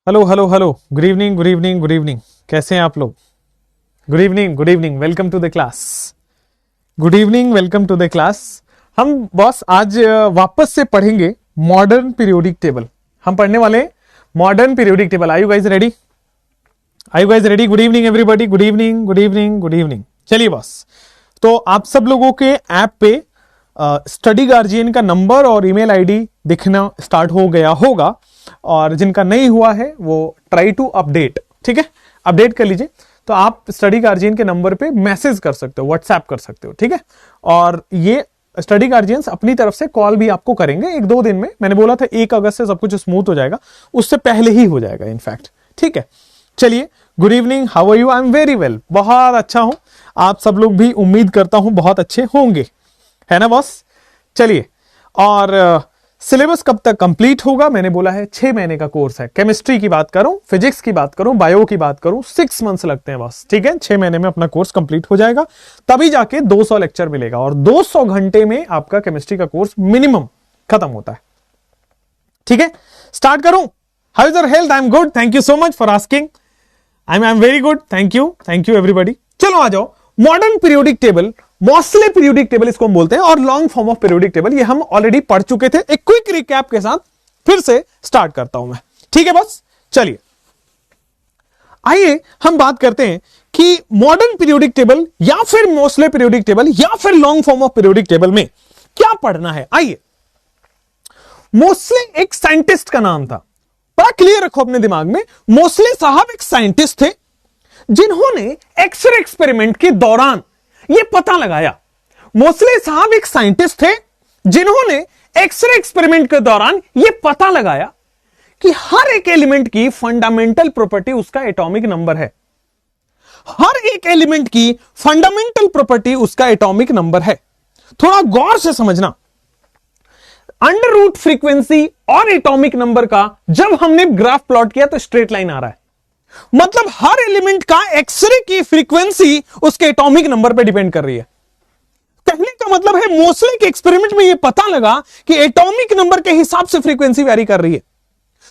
Hello hello hello, good evening good evening good evening. कैसे हैं आप लोग? Good evening good evening, welcome to the class. Good evening, welcome to the class. हम boss आज वापस से पढ़ेंगे मॉडर्न पीरियोडिक टेबल। हम पढ़ने वाले modern periodic table. Are you guys ready? Are you guys ready? Good evening everybody, good evening good evening good evening. चलिए boss, तो आप सब लोगों के ऐप पे स्टडी गार्जियन का नंबर और ईमेल आईडी दिखना स्टार्ट हो गया होगा, और जिनका नहीं हुआ है वो ट्राई टू अपडेट, ठीक है, अपडेट कर लीजिए। तो आप स्टडी गार्जियन के नंबर पे मैसेज कर सकते हो, व्हाट्सएप कर सकते हो, ठीक है। और ये स्टडी गार्जियंस अपनी तरफ से कॉल भी आपको करेंगे 1-2 दिन में। मैंने बोला था 1 अगस्त से सब कुछ स्मूथ हो जाएगा, उससे पहले ही हो जाएगा इनफैक्ट, ठीक है। चलिए, good evening, how are you? I am very well, बहुत अच्छा हूं। आप सब लोग भी उम्मीद करता हूं बहुत अच्छे होंगे, है ना बॉस? चलिए, और सिलेबस कब तक कंप्लीट होगा? मैंने बोला है 6 महीने का कोर्स है। केमिस्ट्री की बात करूं, फिजिक्स की बात करूं, बायो की बात करूं, 6 मंथ्स लगते हैं बस, ठीक है। 6 महीने में अपना कोर्स कंप्लीट हो जाएगा, तभी जाके 200 लेक्चर मिलेगा, और 200 घंटे में आपका केमिस्ट्री का कोर्स मिनिमम खत्म होता है, ठीक है। स्टार्ट करूं? How is your health? I am good, thank you so much for asking. I am very good, thank you everybody. चलो आ जाओ। Modern periodic table, Mauchly periodic table इसको हम बोलते हैं, और long form of periodic table, ये हम ऑलरेडी पढ़ चुके थे। एक क्विक रिकैप के साथ फिर से स्टार्ट करता हूं मैं, ठीक है बॉस। चलिए, आइए हम बात करते हैं कि मॉडर्न पीरियोडिक टेबल या फिर मॉसले पीरियोडिक टेबल या फिर long form of periodic table में क्या पढ़ना है। आइए, मोस्ले एक साइंटिस्ट का नाम था, बड़ा क्लियर रखो अपने दिमाग में। मोस्ले साहब एक साइंटिस्ट थे जिन्होंने एक्सरे एक्सपेरिमेंट के दौरान यह पता लगाया। मोस्ले साहब एक साइंटिस्ट थे जिन्होंने एक्सरे एक्सपेरिमेंट के दौरान यह पता लगाया कि हर एक एलिमेंट की फंडामेंटल प्रॉपर्टी उसका एटॉमिक नंबर है। हर एक एलिमेंट की फंडामेंटल प्रॉपर्टी उसका एटॉमिक नंबर है। थोड़ा गौर से समझना, अंडर रूट फ्रीक्वेंसी और एटॉमिक नंबर का जब हमने ग्राफ प्लॉट किया तो स्ट्रेट लाइन आ रहा है, मतलब हर एलिमेंट का एक्सरे की फ्रीक्वेंसी उसके एटॉमिक नंबर पर डिपेंड कर रही है। कहने का मतलब है मोस्ले के एक्सपेरिमेंट में यह पता लगा कि एटॉमिक नंबर के हिसाब से फ्रीक्वेंसी वेरी कर रही है।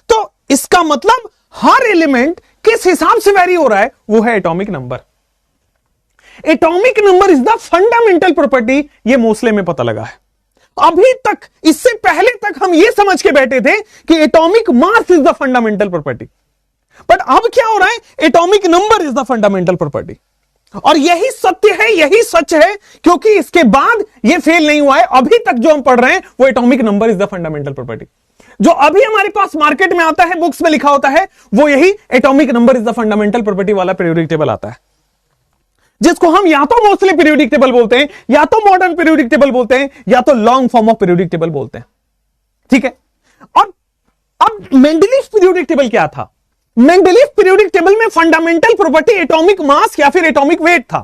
तो इसका मतलब हर एलिमेंट किस हिसाब से वेरी हो रहा है, वो है atomic number. Atomic number is the fundamental property, यह मोस्ले में पता लगा है। अभी तक, इससे पहले तक हम यह समझ के बैठे थे कि atomic mass is the fundamental property, but अब क्या हो रहा है? Atomic number is the fundamental property. और यही सत्य है, यही सच है, क्योंकि इसके बाद यह फेल नहीं हुआ है। अभी तक जो हम पढ़ रहे हैं वो atomic number is the fundamental property. जो अभी हमारे पास मार्केट में आता है, बुक्स में लिखा होता है, वो यही atomic number is the fundamental property वाला पीरियोडिक टेबल आता है, जिसको हम या तो मोस्टली पीरियोडिक टेबल बोलते हैं, या तो मॉडर्न पीरियोडिक टेबल बोलते हैं, या तो long form of periodic table बोलते हैं, ठीक है। और अब मेंडलीफ पीरियोडिक टेबल क्या था? मेंडलीफ पीरियोडिक टेबल में फंडामेंटल प्रॉपर्टी एटॉमिक मास या फिर एटॉमिक वेट था।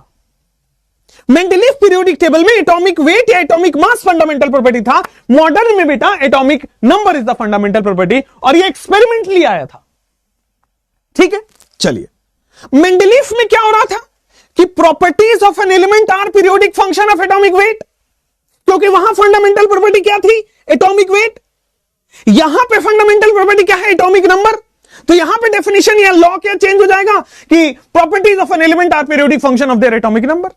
मेंडलीफ पीरियोडिक टेबल में एटॉमिक वेट या एटॉमिक मास फंडामेंटल प्रॉपर्टी था। मॉडर्न में बेटा atomic number is the fundamental property, और ये एक्सपेरिमेंटली आया था, ठीक है। चलिए, मेंडलीफ में क्या हो रहा था कि properties of an element are periodic function of atomic weight, क्योंकि वहां फंडामेंटल प्रॉपर्टी क्या थी? Atomic weight. यहां पे फंडामेंटल प्रॉपर्टी क्या है? Atomic number. तो यहां पे डेफिनेशन या लॉ क्या चेंज हो जाएगा कि properties of an element are periodic function of their atomic number.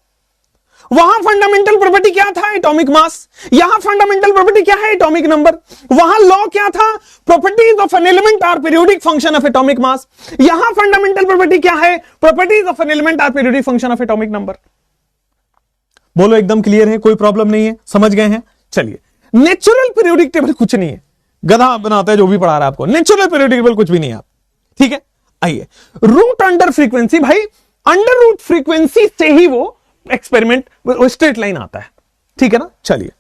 वहां फंडामेंटल प्रॉपर्टी क्या था? Atomic mass. यहां फंडामेंटल प्रॉपर्टी क्या है? Atomic number. वहां लॉ क्या था? Properties of an element are periodic function of atomic mass. यहां फंडामेंटल प्रॉपर्टी क्या है? Properties of an element are periodic function of atomic number. बोलो, एकदम क्लियर है? कोई प्रॉब्लम नहीं है? समझ गए हैं? चलिए, नेचुरल पीरियोडिक टेबल कुछ नहीं है, गधा बनाता है जो भी पढ़ा रहा है आपको। नेचुरल पीरियोडिक टेबल कुछ भी नहीं है, ठीक है। आइए, रूट अंडर फ्रीक्वेंसी, भाई अंडर रूट फ्रीक्वेंसी से ही वो एक्सपेरिमेंट स्ट्रेट लाइन आता है, ठीक है ना। चलिए,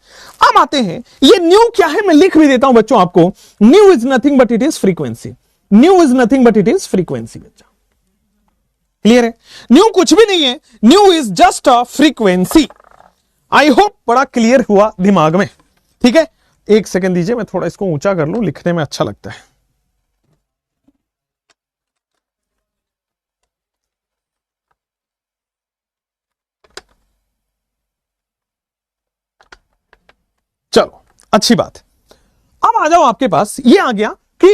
अब आते हैं, ये न्यू क्या है मैं लिख भी देता हूं बच्चों आपको। New is nothing but it is frequency. New is nothing but it is frequency. बच्चा क्लियर है? न्यू कुछ भी नहीं है, new is just a frequency. I hope बड़ा क्लियर हुआ दिमाग में, ठीक है। एक सेकंड दीजिए, मैं थोड़ा इसको ऊंचा कर लूं, लिखने में अच्छा लगता है। चलो, अच्छी बात। अब आ जाओ, आपके पास ये आ गया कि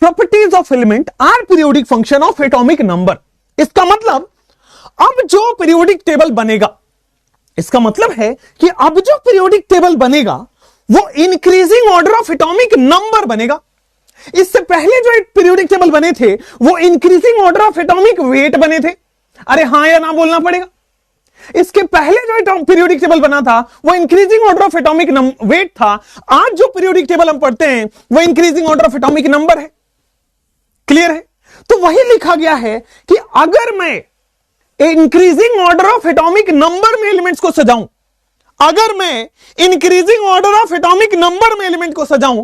properties of element are periodic function of atomic number. इसका मतलब अब जो पीरियोडिक टेबल बनेगा, इसका मतलब है कि अब जो पीरियोडिक टेबल बनेगा वो increasing order of atomic number बनेगा। इससे पहले जो पीरियोडिक टेबल बने थे वो increasing order of atomic wait बने थे। अरे हां या ना बोलना पड़ेगा। इसके पहले जो पीरियोडिक टेबल बना था वो increasing order of atomic wait था। आज जो पीरियोडिक टेबल हम पढ़ते हैं वो increasing order of atomic number है। क्लियर है? तो वही लिखा गया है कि अगर मैं increasing order of atomic number में एलिमेंट्स को सजाऊं, अगर मैं increasing order of atomic number में एलिमेंट को सजाऊं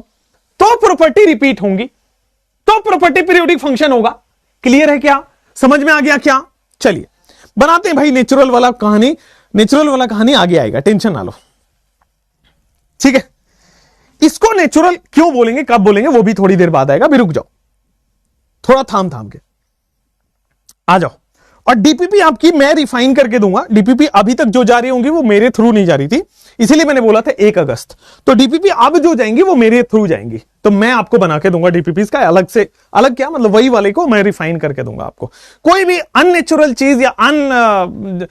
तो प्रॉपर्टी रिपीट होंगी, तो प्रॉपर्टी पीरियोडिक फंक्शन होगा। क्लियर है? क्या समझ में आ गया? क्या चलिए बनाते हैं भाई नेचुरल वाला कहानी। नेचुरल वाला कहानी आगे आएगा, टेंशन ना लो, ठीक है। इसको नेचुरल क्यों बोलेंगे, कब बोलेंगे, वो भी थोड़ी देर बाद आएगा। भी रुक जाओ, थोड़ा थाम थाम के आ जाओ। और डीपीपी आपकी मैं रिफाइन करके दूंगा। डीपीपी अभी तक जो जा रही होंगी वो मेरे थ्रू नहीं जा रही थी, इसीलिए मैंने बोला था 1 अगस्त। तो डीपीपी अब जो जाएंगी वो मेरे थ्रू जाएंगी, तो मैं आपको बना के दूंगा डीपीपी का अलग से। अलग क्या मतलब, वही वाले को मैं रिफाइन करके दूंगा आपको। कोई भी अननेचुरल चीज या अन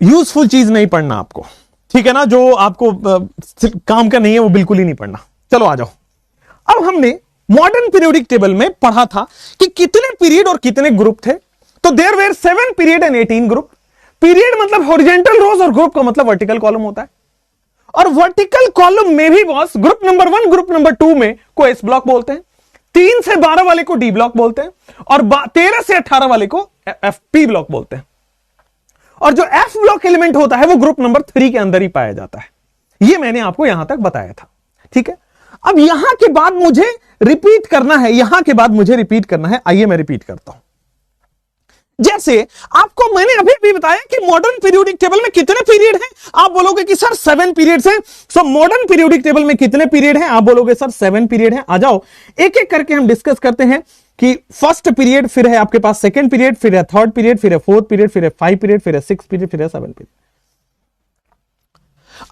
यूजफुल चीज नहीं पढ़ना आपको, ठीक है ना। जो आपको काम का नहीं है वो बिल्कुल ही नहीं पढ़ना। चलो आ जाओ। अब हमने मॉडर्न पीरियोडिक टेबल में पढ़ा था कि कितने पीरियड और कितने ग्रुप थे। तो there were 7 period and 18 group. Period मतलब हॉरिजॉन्टल रोज और ग्रुप का मतलब वर्टिकल कॉलम होता है। और वर्टिकल कॉलम में भी boss group number 1 group number 2 में को एस ब्लॉक बोलते हैं, 3 से 12 वाले को डी ब्लॉक बोलते हैं, और 13 से 18 वाले को एफ पी ब्लॉक बोलते हैं। और जो एफ ब्लॉक एलिमेंट होता है वो ग्रुप नंबर 3 के अंदर ही पाया जाता है। ये मैंने आपको यहां तक बताया था, ठीक है। अब यहां के बाद मुझे रिपीट करना है, यहां के बाद मुझे रिपीट करना है। आइए मैं रिपीट करता हूं। जैसे आपको मैंने अभी भी बताया कि मॉडर्न पीरियोडिक टेबल में कितने पीरियड हैं। आप बोलोगे कि सर 7 पीरियड्स हैं। सो मॉडर्न पीरियोडिक टेबल में कितने पीरियड हैं? आप बोलोगे सर 7 पीरियड हैं। आ जाओ एक एक करके हम डिस्कस करते हैं कि फर्स्ट पीरियड, फिर है आपके पास सेकंड पीरियड, फिर है थर्ड पीरियड, फिर है फोर्थ पीरियड, फिर है 5 पीरियड, फिर है 6 पीरियड, फिर है 7 पीरियड।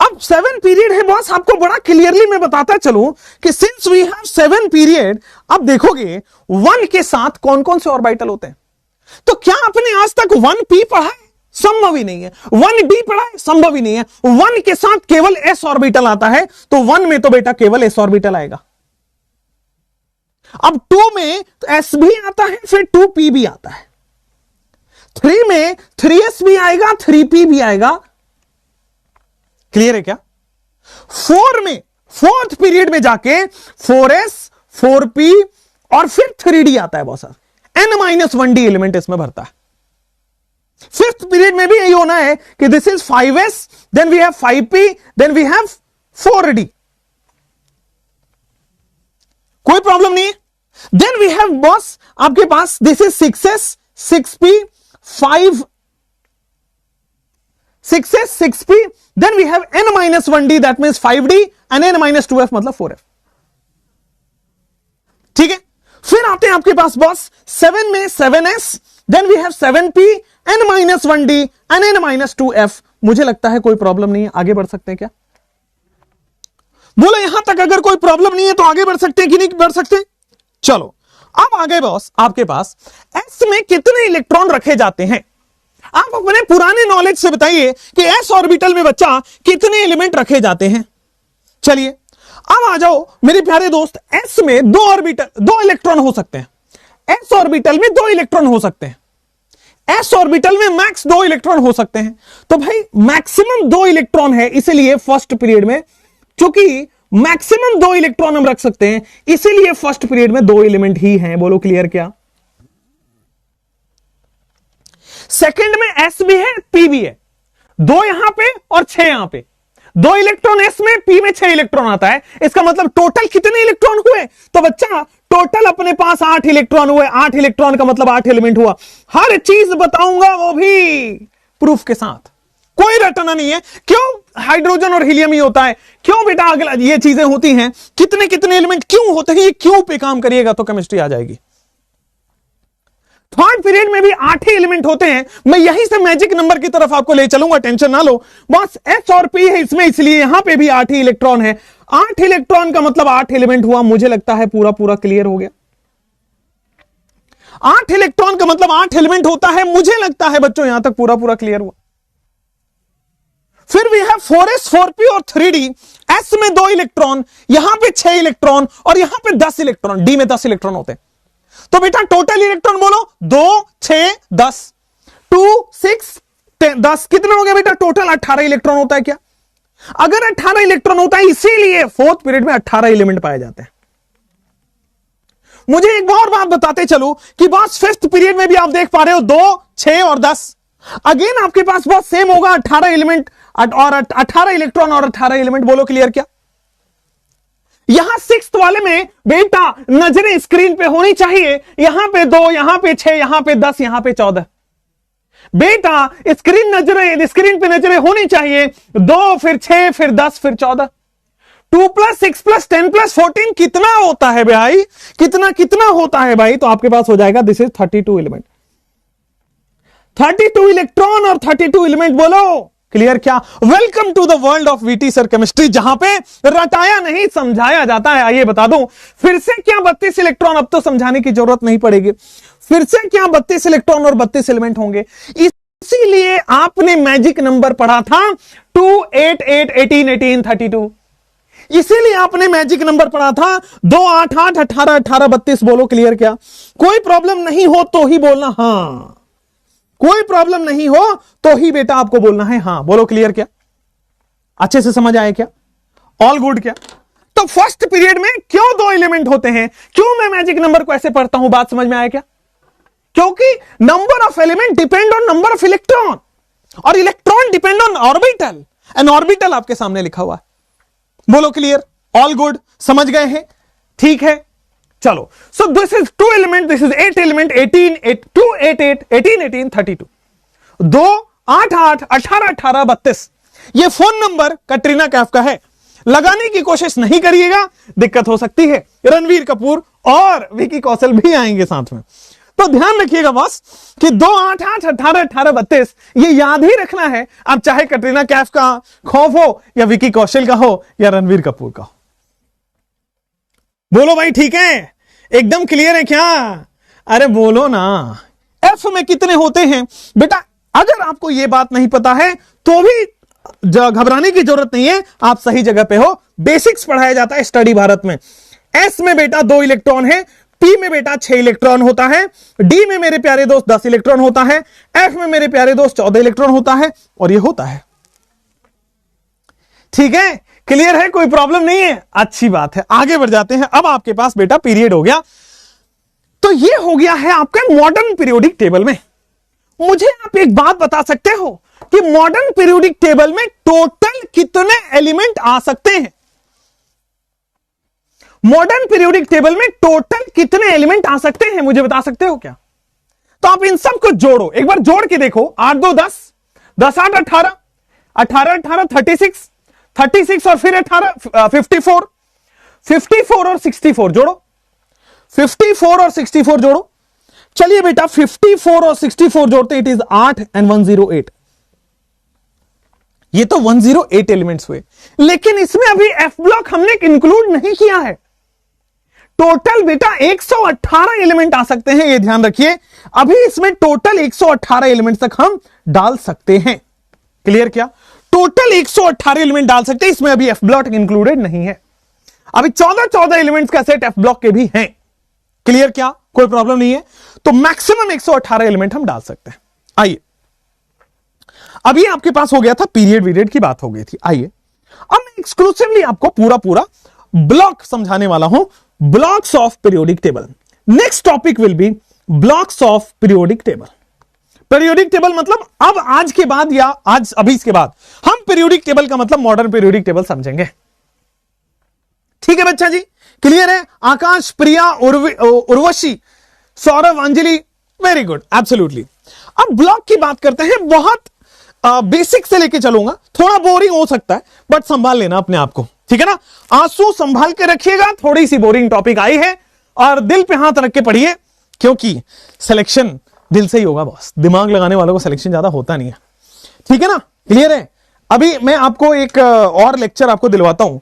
अब 7 पीरियड है बॉस, आपको बड़ा क्लियरली मैं बताता चलूं कि सिंस वी हैव 7 पीरियड, अब देखोगे 1 के साथ कौन कौन से ऑर्बिटल होते हैं। तो क्या आपने आज तक 1p पढ़ा है? संभव ही नहीं है। 1d पढ़ा है? संभव ही नहीं है। 1 के साथ केवल s ऑर्बिटल आता है, तो 1 में तो बेटा केवल s ऑर्बिटल आएगा। अब 2 में तो s भी आता है, फिर 2p भी आता है। 3 में 3s भी आएगा, 3p भी आएगा। क्लियर है क्या? 4 में, फोर्थ पीरियड में जाके 4s 4p और फिर 3d आता है बहुत सारा। n-1d एलिमेंट इसमें भरता है। फिफ्थ पीरियड में भी यही होना है कि this is 5s, then we have 5p, then we have 4d। कोई प्रॉब्लम नहीं है। देन वी हैव बॉस आपके पास this is 6s 6p 6s 6p, then we have n-1d that means 5d and n-2f मतलब 4f। ठीक है। फिर आते हैं आपके पास बॉस 7 में 7s, then we have 7p, n-1d and n-2f। मुझे लगता है कोई प्रॉब्लम नहीं है, आगे बढ़ सकते हैं क्या? बोलो यहां तक अगर कोई प्रॉब्लम नहीं है तो आगे बढ़ सकते हैं कि नहीं बढ़ सकते? चलो अब आगे बॉस आपके पास s में कितने इलेक्ट्रॉन रखे जाते हैं। आप अपने पुराने नॉलेज से बताइए कि s ऑर्बिटल में बच्चा कितने एलिमेंट रखे जाते हैं। चलिए अब आ जाओ मेरे प्यारे दोस्त, s में 2 ऑर्बिटल 2 इलेक्ट्रॉन हो सकते हैं। s ऑर्बिटल में 2 इलेक्ट्रॉन हो सकते हैं। s ऑर्बिटल में मैक्स 2 इलेक्ट्रॉन हो सकते हैं। तो भाई मैक्सिमम 2 इलेक्ट्रॉन है, इसीलिए फर्स्ट पीरियड में चूंकि मैक्सिमम 2 इलेक्ट्रॉन हम रख सकते हैं, इसीलिए फर्स्ट पीरियड में 2 एलिमेंट ही हैं। बोलो क्लियर क्या? सेकंड में s भी है p भी है, 2 यहां पे और 6 यहां पे। 2 इलेक्ट्रॉन s में, p में 6 इलेक्ट्रॉन आता है। इसका मतलब टोटल कितने इलेक्ट्रॉन हुए? तो बच्चा टोटल अपने पास 8 इलेक्ट्रॉन हुए। 8 इलेक्ट्रॉन का मतलब 8 एलिमेंट हुआ। हर चीज बताऊंगा वो भी प्रूफ के साथ, कोई रटना नहीं है। क्यों हाइड्रोजन और हीलियम ही होता है? क्यों बेटा अगला ये चीजें होती हैं? कितने कितने एलिमेंट क्यों होते हैं? ये क्यों पे काम करिएगा तो केमिस्ट्री आ जाएगी। थर्ड पीरियड में भी 8 ही एलिमेंट होते हैं। मैं यहीं से मैजिक नंबर की तरफ आपको ले चलूंगा, टेंशन ना लो बस। एस और पी है इसमें, इसलिए यहां पे भी 8 ही इलेक्ट्रॉन है। 8 इलेक्ट्रॉन का मतलब 8 एलिमेंट हुआ। मुझे लगता है पूरा पूरा क्लियर हो गया। 8 इलेक्ट्रॉन का मतलब 8 एलिमेंट होता है। मुझे लगता है बच्चों यहां तक पूरा पूरा क्लियर हुआ। फिर भी है 4s 4p और 3d। s में 2 इलेक्ट्रॉन, यहां पे 6 इलेक्ट्रॉन और यहां पे 10 इलेक्ट्रॉन। d में 10 इलेक्ट्रॉन होते हैं। तो बेटा टोटल इलेक्ट्रॉन बोलो 2 6 10 2 6 10 कितने हो गए बेटा? टोटल 18 इलेक्ट्रॉन होता है क्या? अगर 18 इलेक्ट्रॉन होता है, इसीलिए फोर्थ पीरियड में 18 एलिमेंट पाए जाते हैं। मुझे एक और बात बताते चलो कि बॉस फिफ्थ पीरियड में भी आप देख पा रहे हो 2 6 और 10। अगेन आपके पास बॉस सेम होगा, 18 एलिमेंट और 18 इलेक्ट्रॉन और 18 एलिमेंट। बोलो क्लियर क्या? यहां सिक्स्थ वाले में बेटा नजरें स्क्रीन पे होनी चाहिए। यहां पे 2, यहां पे 6, यहां पे 10, यहां पे 14। बेटा स्क्रीन पे नजरें होनी चाहिए। 2 फिर 6 फिर 10 फिर 14। 2 + 6 + 10 + 14 कितना होता है भाई? कितना होता है भाई? तो आपके पास हो जाएगा दिस इज 32 एलिमेंट। 32 इलेक्ट्रॉन और 32 एलिमेंट। बोलो क्लियर क्या? Welcome to the world of VT sir chemistry, जहां पे रटाया नहीं समझाया जाता है। आइए बता दूं फिर से क्या 32 इलेक्ट्रॉन, अब तो समझाने की जरूरत नहीं पड़ेगी। फिर से क्या 32 इलेक्ट्रॉन और 32 एलिमेंट होंगे। इसीलिए आपने मैजिक नंबर पढ़ा था 2 8 8 18 18 32। इसीलिए आपने मैजिक नंबर पढ़ा था 2 8 8 18 18 32। बोलो क्लियर क्या? कोई प्रॉब्लम नहीं हो तो ही बोलना हां, कोई प्रॉब्लम नहीं हो तो ही बेटा आपको बोलना है हां। बोलो क्लियर क्या? अच्छे से समझ आए क्या? ऑल गुड क्या? तो फर्स्ट पीरियड में क्यों 2 एलिमेंट होते हैं? क्यों मैं मैजिक नंबर को ऐसे पढ़ता हूं? बात समझ में आया क्या? क्योंकि number of element depend on number of electron और electron depend on orbital. N orbital आपके सामने लिखा हुआ है। बोलो क्लियर? All good? समझ गए हैं? ठीक है चलो। So this is 2 element, this is 8 element. 18 8 2 8 8 18 18 32। 2 8 8 18 18 32। ये फोन नंबर कटरीना कैफ का है। लगाने की कोशिश नहीं करिएगा, दिक्कत हो सकती है। रणवीर कपूर और विकी कौशल भी आएंगे साथ में। तो ध्यान रखिएगा बॉस कि 2 8 8 18 18 32 ये याद ही रखना है। अब चाहे कटरीना कैफ का खौफ हो या विकी कौशल का हो या रणवीर कपूर का हो। बोलो भाई ठीक है? एकदम क्लियर है क्या? अरे बोलो ना। एफ में कितने होते हैं बेटा? अगर आपको यह बात नहीं पता है तो भी घबराने की जरूरत नहीं है, आप सही जगह पे हो। बेसिक्स पढ़ाया जाता है स्टडी भारत में। एस में बेटा 2 इलेक्ट्रॉन है, पी में बेटा 6 इलेक्ट्रॉन होता है, डी में मेरे प्यारे दोस्त 10 इलेक्ट्रॉन होता है, एफ में मेरे प्यारे दोस्त 14 इलेक्ट्रॉन होता है और ये होता है। ठीक है? क्लियर है? कोई प्रॉब्लम नहीं है? अच्छी बात है, आगे बढ़ जाते हैं। अब आपके पास बेटा पीरियड हो गया। तो ये हो गया है आपके मॉडर्न पीरियोडिक टेबल में। मुझे आप एक बात बता सकते हो कि मॉडर्न पीरियोडिक टेबल में टोटल कितने एलिमेंट आ सकते हैं? मॉडर्न पीरियोडिक टेबल में टोटल कितने एलिमेंट आ सकते हैं? मुझे बता सकते हो क्या? तो आप इन सब को जोड़ो, एक बार जोड़ के देखो। 8 2 10 10 8 18 18 18 36 36 और फिर 18 54 54 और 64 जोड़ो। 54 और 64 जोड़ो। चलिए बेटा 54 और 64 जोड़ते, इट इज 8 and 108। ये तो 108 एलिमेंट्स हुए, लेकिन इसमें अभी एफ ब्लॉक हमने इंक्लूड नहीं किया है। टोटल बेटा 118 एलिमेंट आ सकते हैं, ये ध्यान रखिए। अभी इसमें टोटल 118 एलिमेंट तक हम डाल सकते हैं। क्लियर क्या? टोटल 118 एलिमेंट डाल सकते हैं, इसमें अभी एफ ब्लॉक इंक्लूडेड नहीं है। अभी 14 एलिमेंट्स का सेट एफ ब्लॉक के भी हैं। क्लियर क्या? कोई प्रॉब्लम नहीं है। तो मैक्सिमम 118 एलिमेंट हम डाल सकते हैं। आइए, अभी आपके पास हो गया था पीरियड की बात हो गई थी। आइए अब मैं एक्सक्लूसिवली आपको पूरा ब्लॉक समझाने वाला हूं। Blocks of periodic table. Next topic will be blocks of periodic table. Periodic table मतलब अब आज के बाद या आज अभी इसके बाद हम पीरियोडिक टेबल का मतलब मॉडर्न पीरियोडिक टेबल समझेंगे। ठीक है बच्चा जी? क्लियर है? Akash, Priya, Urvashi, Saurabh, Anjali, very good, absolutely. अब ब्लॉक की बात करते हैं। बहुत बेसिक से लेके चलूंगा, थोड़ा बोरिंग हो सकता है बट संभाल लेना अपने आप को, ठीक है ना? आंसू संभाल के रखिएगा, थोड़ी सी बोरिंग टॉपिक आई है और दिल पे हाथ रख के पढ़िए। क्योंकि सिलेक्शन दिल से ही होगा बॉस, दिमाग लगाने वालों को सिलेक्शन ज्यादा होता नहीं है। ठीक है ना, क्लियर है। अभी मैं आपको एक और लेक्चर आपको दिलवाता हूं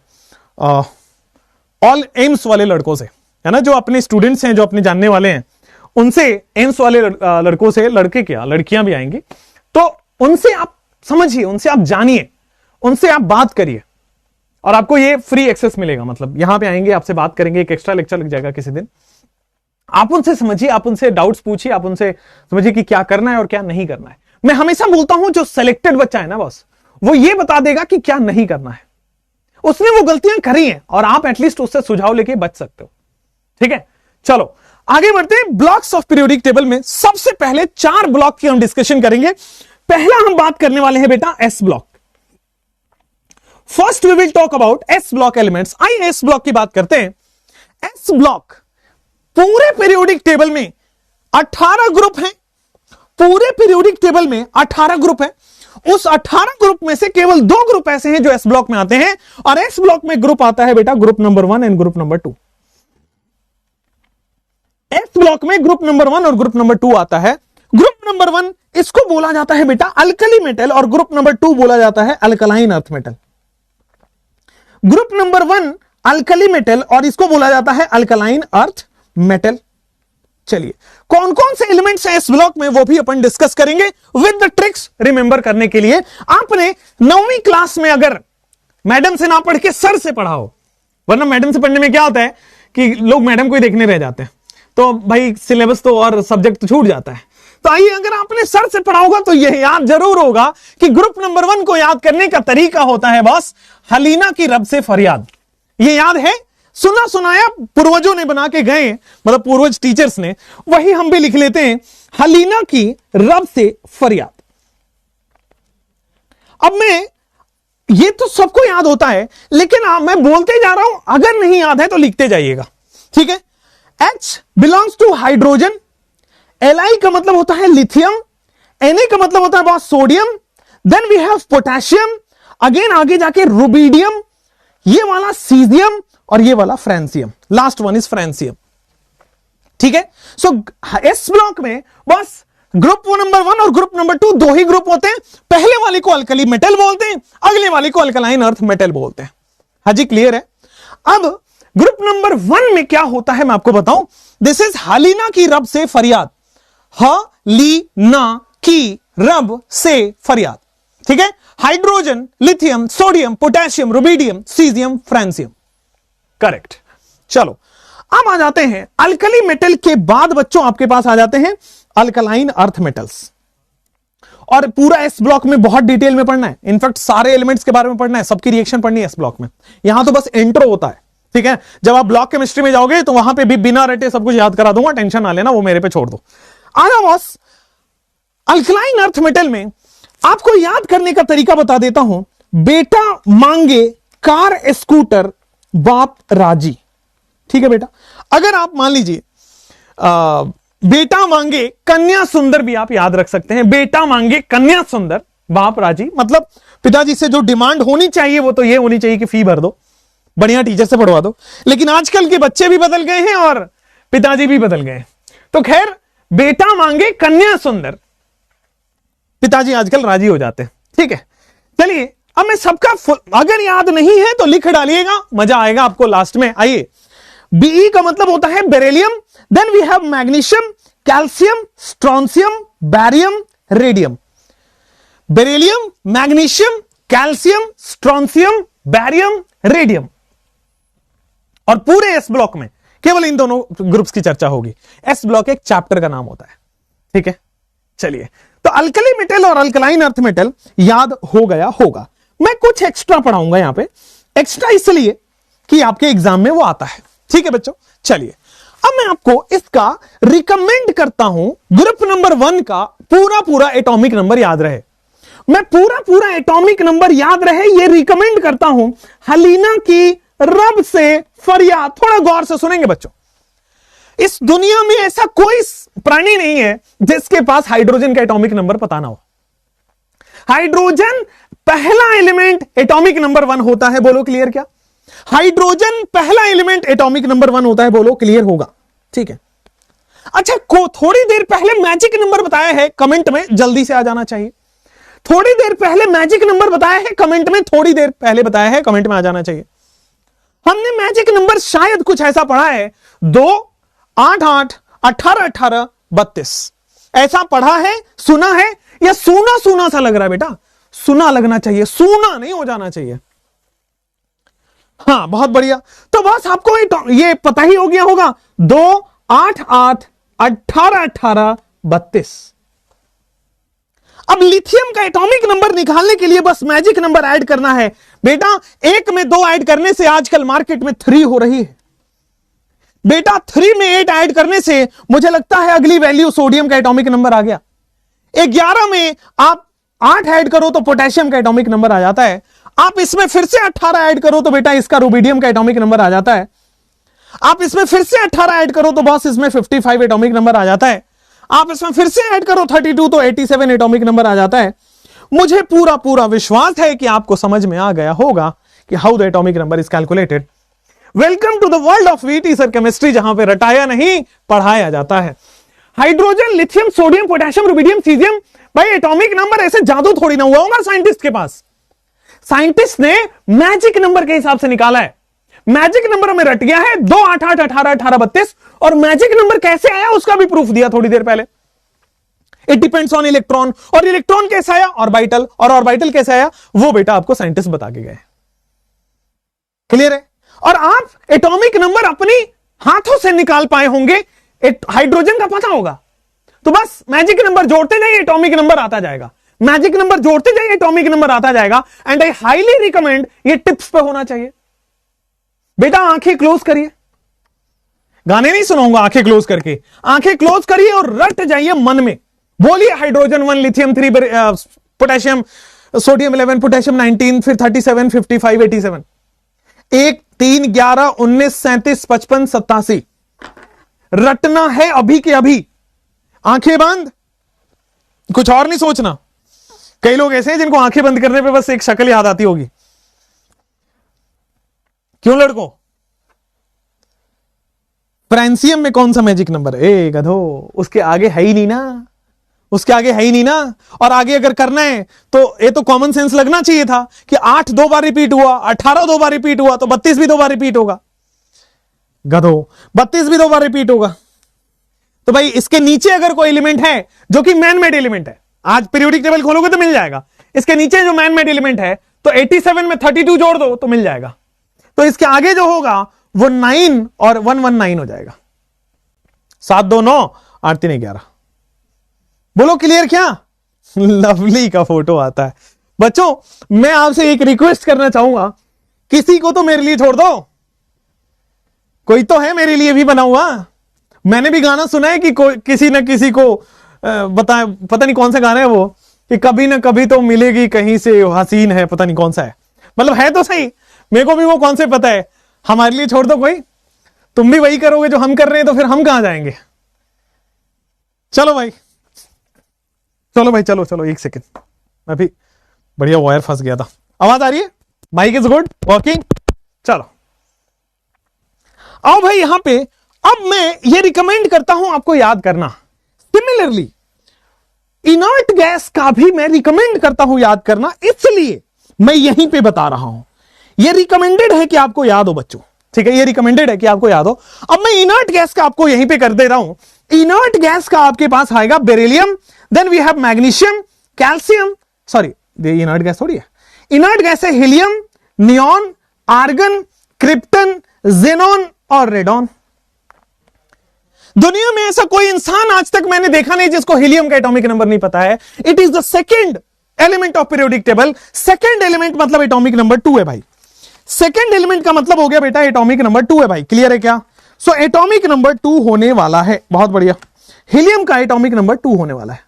ऑल एम्स वाले लड़कों से, है ना, जो अपने स्टूडेंट्स हैं, जो अपने जानने वाले हैं, उनसे, एम्स वाले लड़कों से, लड़के क्या लड़कियां भी आएंगी, तो उनसे आप समझिए, उनसे आप जानिए, उनसे आप बात करिए और आपको ये फ्री एक्सेस मिलेगा। मतलब यहां पे आएंगे, आपसे बात करेंगे, एक एक्स्ट्रा लेक्चर लग जाएगा किसी दिन। आप उनसे समझिए, आप उनसे डाउट्स पूछिए, आप उनसे समझिए कि क्या करना है और क्या नहीं करना है। मैं हमेशा बोलता हूं जो सेलेक्टेड बच्चा है ना बॉस, वो ये बता देगा कि क्या नहीं करना है, उसने वो गलतियां करी हैं और आप एटलीस्ट उससे सुझाव लेके बच सकते हो। ठीक है, चलो आगे बढ़ते हैं। ब्लॉक्स ऑफ पीरियोडिक टेबल में सबसे पहले 4 ब्लॉक की हम डिस्कशन करेंगे। पहला हम बात करने वाले हैं बेटा S block. First we will talk about S block elements. आइए एस ब्लॉक की बात करते हैं। एस ब्लॉक पूरे पीरियोडिक टेबल में 18 ग्रुप हैं। पूरे पीरियोडिक टेबल में 18 ग्रुप है। उस 18 ग्रुप में से केवल 2 ग्रुप ऐसे हैं जो एस ब्लॉक में आते हैं, और एस ब्लॉक में ग्रुप आता है बेटा group number 1 and group number 2। S block में ग्रुप नंबर 1 और ग्रुप नंबर 2 आता है। ग्रुप नंबर 1 इसको बोला जाता है बेटा अल्कली मेटल, और ग्रुप नंबर 2 बोला जाता है alkaline earth metal. Group number 1 alkali metal और इसको बोला जाता है अल्कलाइन अर्थ मेटल। चलिए कौन कौन से एलिमेंट्स हैं इस ब्लॉक में वो भी अपन डिस्कस करेंगे विद द ट्रिक्स रिमेंबर करने के लिए। आपने 9वीं क्लास में अगर मैडम से ना पढ़ के सर से पढ़ा हो, वरना मैडम से पढ़ने में क्या होता है कि लोग मैडम को ही देखने रह जाते हैं, तो भाई सिलेबस तो और सब्जेक्ट तो छूट जाता है। तो आइए अगर आपने सर से पढ़ा होगा तो यह याद जरूर होगा कि ग्रुप नंबर 1 को याद करने का तरीका होता है बॉस हलीना की रब से फरियाद। ये याद है, सुना सुनाया पूर्वजों ने बना के गए, मतलब पूर्वज टीचर्स ने, वही हम भी लिख लेते हैं, हलीना की रब से फरियाद। अब मैं, ये तो सबको याद होता है, लेकिन मैं बोलते जा रहा हूं, अगर नहीं याद है तो लिखते जाइएगा, ठीक है। H belongs to hydrogen, Li का मतलब होता है लिथियम, Na का मतलब होता है boss sodium, then we have potassium, again आगे जाके रुबिडियम, ये वाला सीजियम और ये वाला francium, last one is francium. ठीक है, सो एस ब्लॉक में बस ग्रुप नंबर 1 और ग्रुप नंबर 2 दो ही ग्रुप होते हैं। पहले वाले को अल्कली मेटल बोलते हैं, अगले वाले को अल्कलाइन अर्थ मेटल बोलते हैं। हाजी क्लियर है। अब ग्रुप नंबर 1 में क्या होता है मैं आपको बताऊं। दिस इज हलीना की रब से फरियाद, हलीना की रब से फरियाद। ठीक है, hydrogen, lithium, sodium, potassium, rubidium, caesium, francium, correct. चलो अब आ जाते हैं अल्कली मेटल के बाद बच्चों आपके पास आ जाते हैं अल्कलाइन अर्थ मेटल्स, और पूरा इस ब्लॉक में बहुत डिटेल में पढ़ना है। इनफैक्ट सारे एलिमेंट्स के बारे में पढ़ना है, सबकी रिएक्शन पढ़नी है इस ब्लॉक में। यहां तो बस इंट्रो होता है, ठीक है। जब आप ब्लॉक केमिस्ट्री में जाओगे तो वहां पे भी बिना रटे सब कुछ याद करा दूंगा, टेंशन ना लेना, वो मेरे पे छोड़ दो। आना बॉस, अल्कलाइन अर्थ मेटल में आपको याद करने का तरीका बता देता हूं। बेटा मांगे कार स्कूटर बाप राजी। ठीक है बेटा, अगर आप मान लीजिए बेटा मांगे कन्या सुंदर भी आप याद रख सकते हैं। बेटा मांगे कन्या सुंदर बाप राजी, मतलब पिताजी से जो डिमांड होनी चाहिए वो तो ये होनी चाहिए कि फी भर दो, बढ़िया टीचर से पढ़वा दो। लेकिन आजकल के बच्चे भी बदल गए हैं और पिताजी भी बदल गए हैं, तो खैर बेटा मांगे कन्या सुंदर, पिताजी आजकल राजी हो जाते हैं। ठीक है, चलिए अब मैं सबका अगर याद नहीं है तो लिख डालिएगा, मजा आएगा आपको लास्ट में। आइए, Be का मतलब होता है beryllium, then we have magnesium, calcium, strontium, barium, radium. Beryllium, magnesium, calcium, strontium, barium, radium, और पूरे एस ब्लॉक में केवल इन दोनों ग्रुप्स की चर्चा होगी। एस ब्लॉक एक चैप्टर का नाम होता है, ठीक है। चलिए, तो अल्कली मेटल और अल्कलाइन अर्थ मेटल याद हो गया होगा। मैं कुछ एक्स्ट्रा पढ़ाऊंगा यहां पे, एक्स्ट्रा इसलिए कि आपके एग्जाम में वो आता है। ठीक है बच्चों, चलिए अब मैं आपको इसका रिकमेंड करता हूं, ग्रुप नंबर 1 का पूरा एटॉमिक नंबर याद रहे। मैं पूरा एटॉमिक नंबर याद रहे ये रिकमेंड करता हूं। हलीना की रब से फरियाद, थोड़ा गौर से सुनेंगे बच्चों। इस दुनिया में ऐसा कोई प्राणी नहीं है जिसके पास हाइड्रोजन का एटॉमिक नंबर पता ना हो। हाइड्रोजन पहला एलिमेंट एटॉमिक नंबर 1 होता है, बोलो क्लियर क्या? हाइड्रोजन पहला एलिमेंट एटॉमिक नंबर 1 होता है, बोलो क्लियर होगा? ठीक है, अच्छा, को थोड़ी देर पहले मैजिक नंबर बताया है कमेंट में, जल्दी से आ जाना चाहिए। थोड़ी देर पहले मैजिक नंबर बताया है कमेंट में, थोड़ी देर पहले बताया है कमेंट में आ जाना चाहिए। हमने मैजिक नंबर शायद कुछ ऐसा पढ़ा है, 2 8 8 18 18 32, ऐसा पढ़ा है, सुना है, या सुना सुना सा लग रहा है बेटा? सुना लगना चाहिए, सुना नहीं हो जाना चाहिए। हाँ, बहुत बढ़िया। तो बस आपको ये पता ही हो गया होगा, 2 8 8 18 18 32। अब लिथियम का एटॉमिक नंबर निकालने के लिए बस मैजिक नंबर ऐड करना है बेटा। 1 में 2 ऐड करने से आजकल मार्केट में 3 हो रही है बेटा। 3 में 8 ऐड करने से मुझे लगता है अगली वैल्यू सोडियम का एटॉमिक नंबर आ गया। 11 में आप 8 ऐड करो तो पोटेशियम का एटॉमिक नंबर आ जाता है। आप इसमें फिर से 18 ऐड करो तो बेटा इसका रुबिडियम का एटॉमिक नंबर आ जाता है। आप इसमें फिर से 18 ऐड करो तो बॉस इसमें 55 एटॉमिक नंबर आ जाता है। आप इसमें फिर से ऐड करो 32 तो 87 एटॉमिक नंबर आ जाता है। मुझे पूरा पूरा विश्वास है कि आपको समझ में आ गया होगा कि how the atomic number is calculated. Welcome to the world of VT sir chemistry, जहां पे रटाया नहीं पढ़ाया जाता है। Hydrogen, lithium, sodium, potassium, rubidium, caesium, भाई एटॉमिक नंबर ऐसे जादू थोड़ी ना हुआ होगा साइंटिस्ट के पास। साइंटिस्ट ने मैजिक नंबर के हिसाब से निकाला है। मैजिक नंबर में रट गया है 2 8 8 18 18 32। और मैजिक नंबर कैसे आया उसका भी प्रूफ दिया थोड़ी देर पहले। इट डिपेंड्स ऑन इलेक्ट्रॉन, और इलेक्ट्रॉन कैसे आया, ऑर्बिटल, और ऑर्बिटल कैसे आया वो बेटा आपको साइंटिस्ट बता के गए। क्लियर है? और आप एटॉमिक नंबर अपनी हाथों से निकाल पाए होंगे। हाइड्रोजन का पता होगा तो बस मैजिक नंबर जोड़ते जाइए, एटॉमिक नंबर आता जाएगा। मैजिक नंबर जोड़ते जाइए, एटॉमिक नंबर आता जाएगा। एंड आई हाईली रिकमेंड, ये टिप्स पे होना चाहिए बेटा। आंखें क्लोज करिए, गाने नहीं सुनाऊंगा, आंखें क्लोज करके, आंखें क्लोज करिए और रट जाइए मन में। बोलिए hydrogen 1, lithium 3, potassium, sodium 11, potassium 19, फिर 37, 55, 87, 1 3 11 19 37 55 87। रटना है अभी के अभी, आंखें बंद, कुछ और नहीं सोचना। कई लोग ऐसे हैं जिनको आंखें बंद करने पे बस एक शक्ल याद आती होगी। क्यों लड़कों? फ्रांसियम में कौन सा मैजिक नंबर? ए गधो, उसके आगे है ही नहीं ना, उसके आगे है ही नहीं ना। और आगे अगर करना है तो ये तो कॉमन सेंस लगना चाहिए था कि 8 2 बार रिपीट हुआ, 18 2 बार रिपीट हुआ तो 32 भी 2 बार रिपीट होगा। गधो, 32 भी 2 बार रिपीट होगा। तो भाई इसके नीचे अगर कोई एलिमेंट है जो कि मैन मेड एलिमेंट है, आज पीरियोडिक टेबल खोलोगे तो मिल जाएगा। इसके नीचे जो मैन मेड एलिमेंट है तो 87 में 32 जोड़ दो तो मिल जाएगा। तो इसके आगे जो होगा वो 9 और 119 हो जाएगा। 7 2 9 8 3 11। बोलो क्लियर? क्या लवली का फोटो आता है। बच्चों मैं आपसे एक रिक्वेस्ट करना चाहूंगा, किसी को तो मेरे लिए छोड़ दो, कोई तो है मेरे लिए भी बना हुआ। मैंने भी गाना सुना है कि किसी न किसी को पता नहीं कौन सा गाना है वो, कि कभी ना कभी तो मिलेगी कहीं से हसीन है, पता नहीं कौन सा है, मतलब है तो सही, मेरे को भी वो कौन से पता है। हमारे लिए छोड़ दो कोई, तुम भी वही करोगे जो हम कर रहे हैं तो फिर हम कहां जाएंगे। चलो भाई, चलो भाई, चलो चलो, एक सेकेंड, मैं भी बढ़िया वायर फंस गया था। आवाज आ रही है? Mike is good working? चलो आओ भाई यहां पे। अब मैं ये रिकमेंड करता हूं आपको याद करना। सिमिलरली इनर्ट गैस का भी मैं रिकमेंड करता हूं याद करना, इसलिए मैं यहीं पे बता रहा हूं। ये रिकमेंडेड है कि आपको याद हो बच्चों, ठीक है, ये रिकमेंडेड है कि आपको याद हो। अब मैं इनर्ट गैस का आपको यहीं पे कर दे रहा हूं। इनर्ट गैस का आपके पास आएगा beryllium, then we have magnesium, calcium, sorry ये इनर्ट गैस थोड़ी है, इनर्ट गैस है helium, neon, argon, krypton, xenon और रेडॉन। दुनिया में ऐसा कोई इंसान आज तक मैंने देखा नहीं जिसको हीलियम का एटॉमिक नंबर नहीं पता है। It is the second element of periodic table. Second element मतलब एटॉमिक नंबर 2 है भाई। सेकेंड एलिमेंट का मतलब हो गया बेटा एटॉमिक नंबर 2 है भाई। क्लियर है क्या? सो एटॉमिक नंबर 2 होने वाला है। बहुत बढ़िया, हीलियम का एटॉमिक नंबर 2 होने वाला है।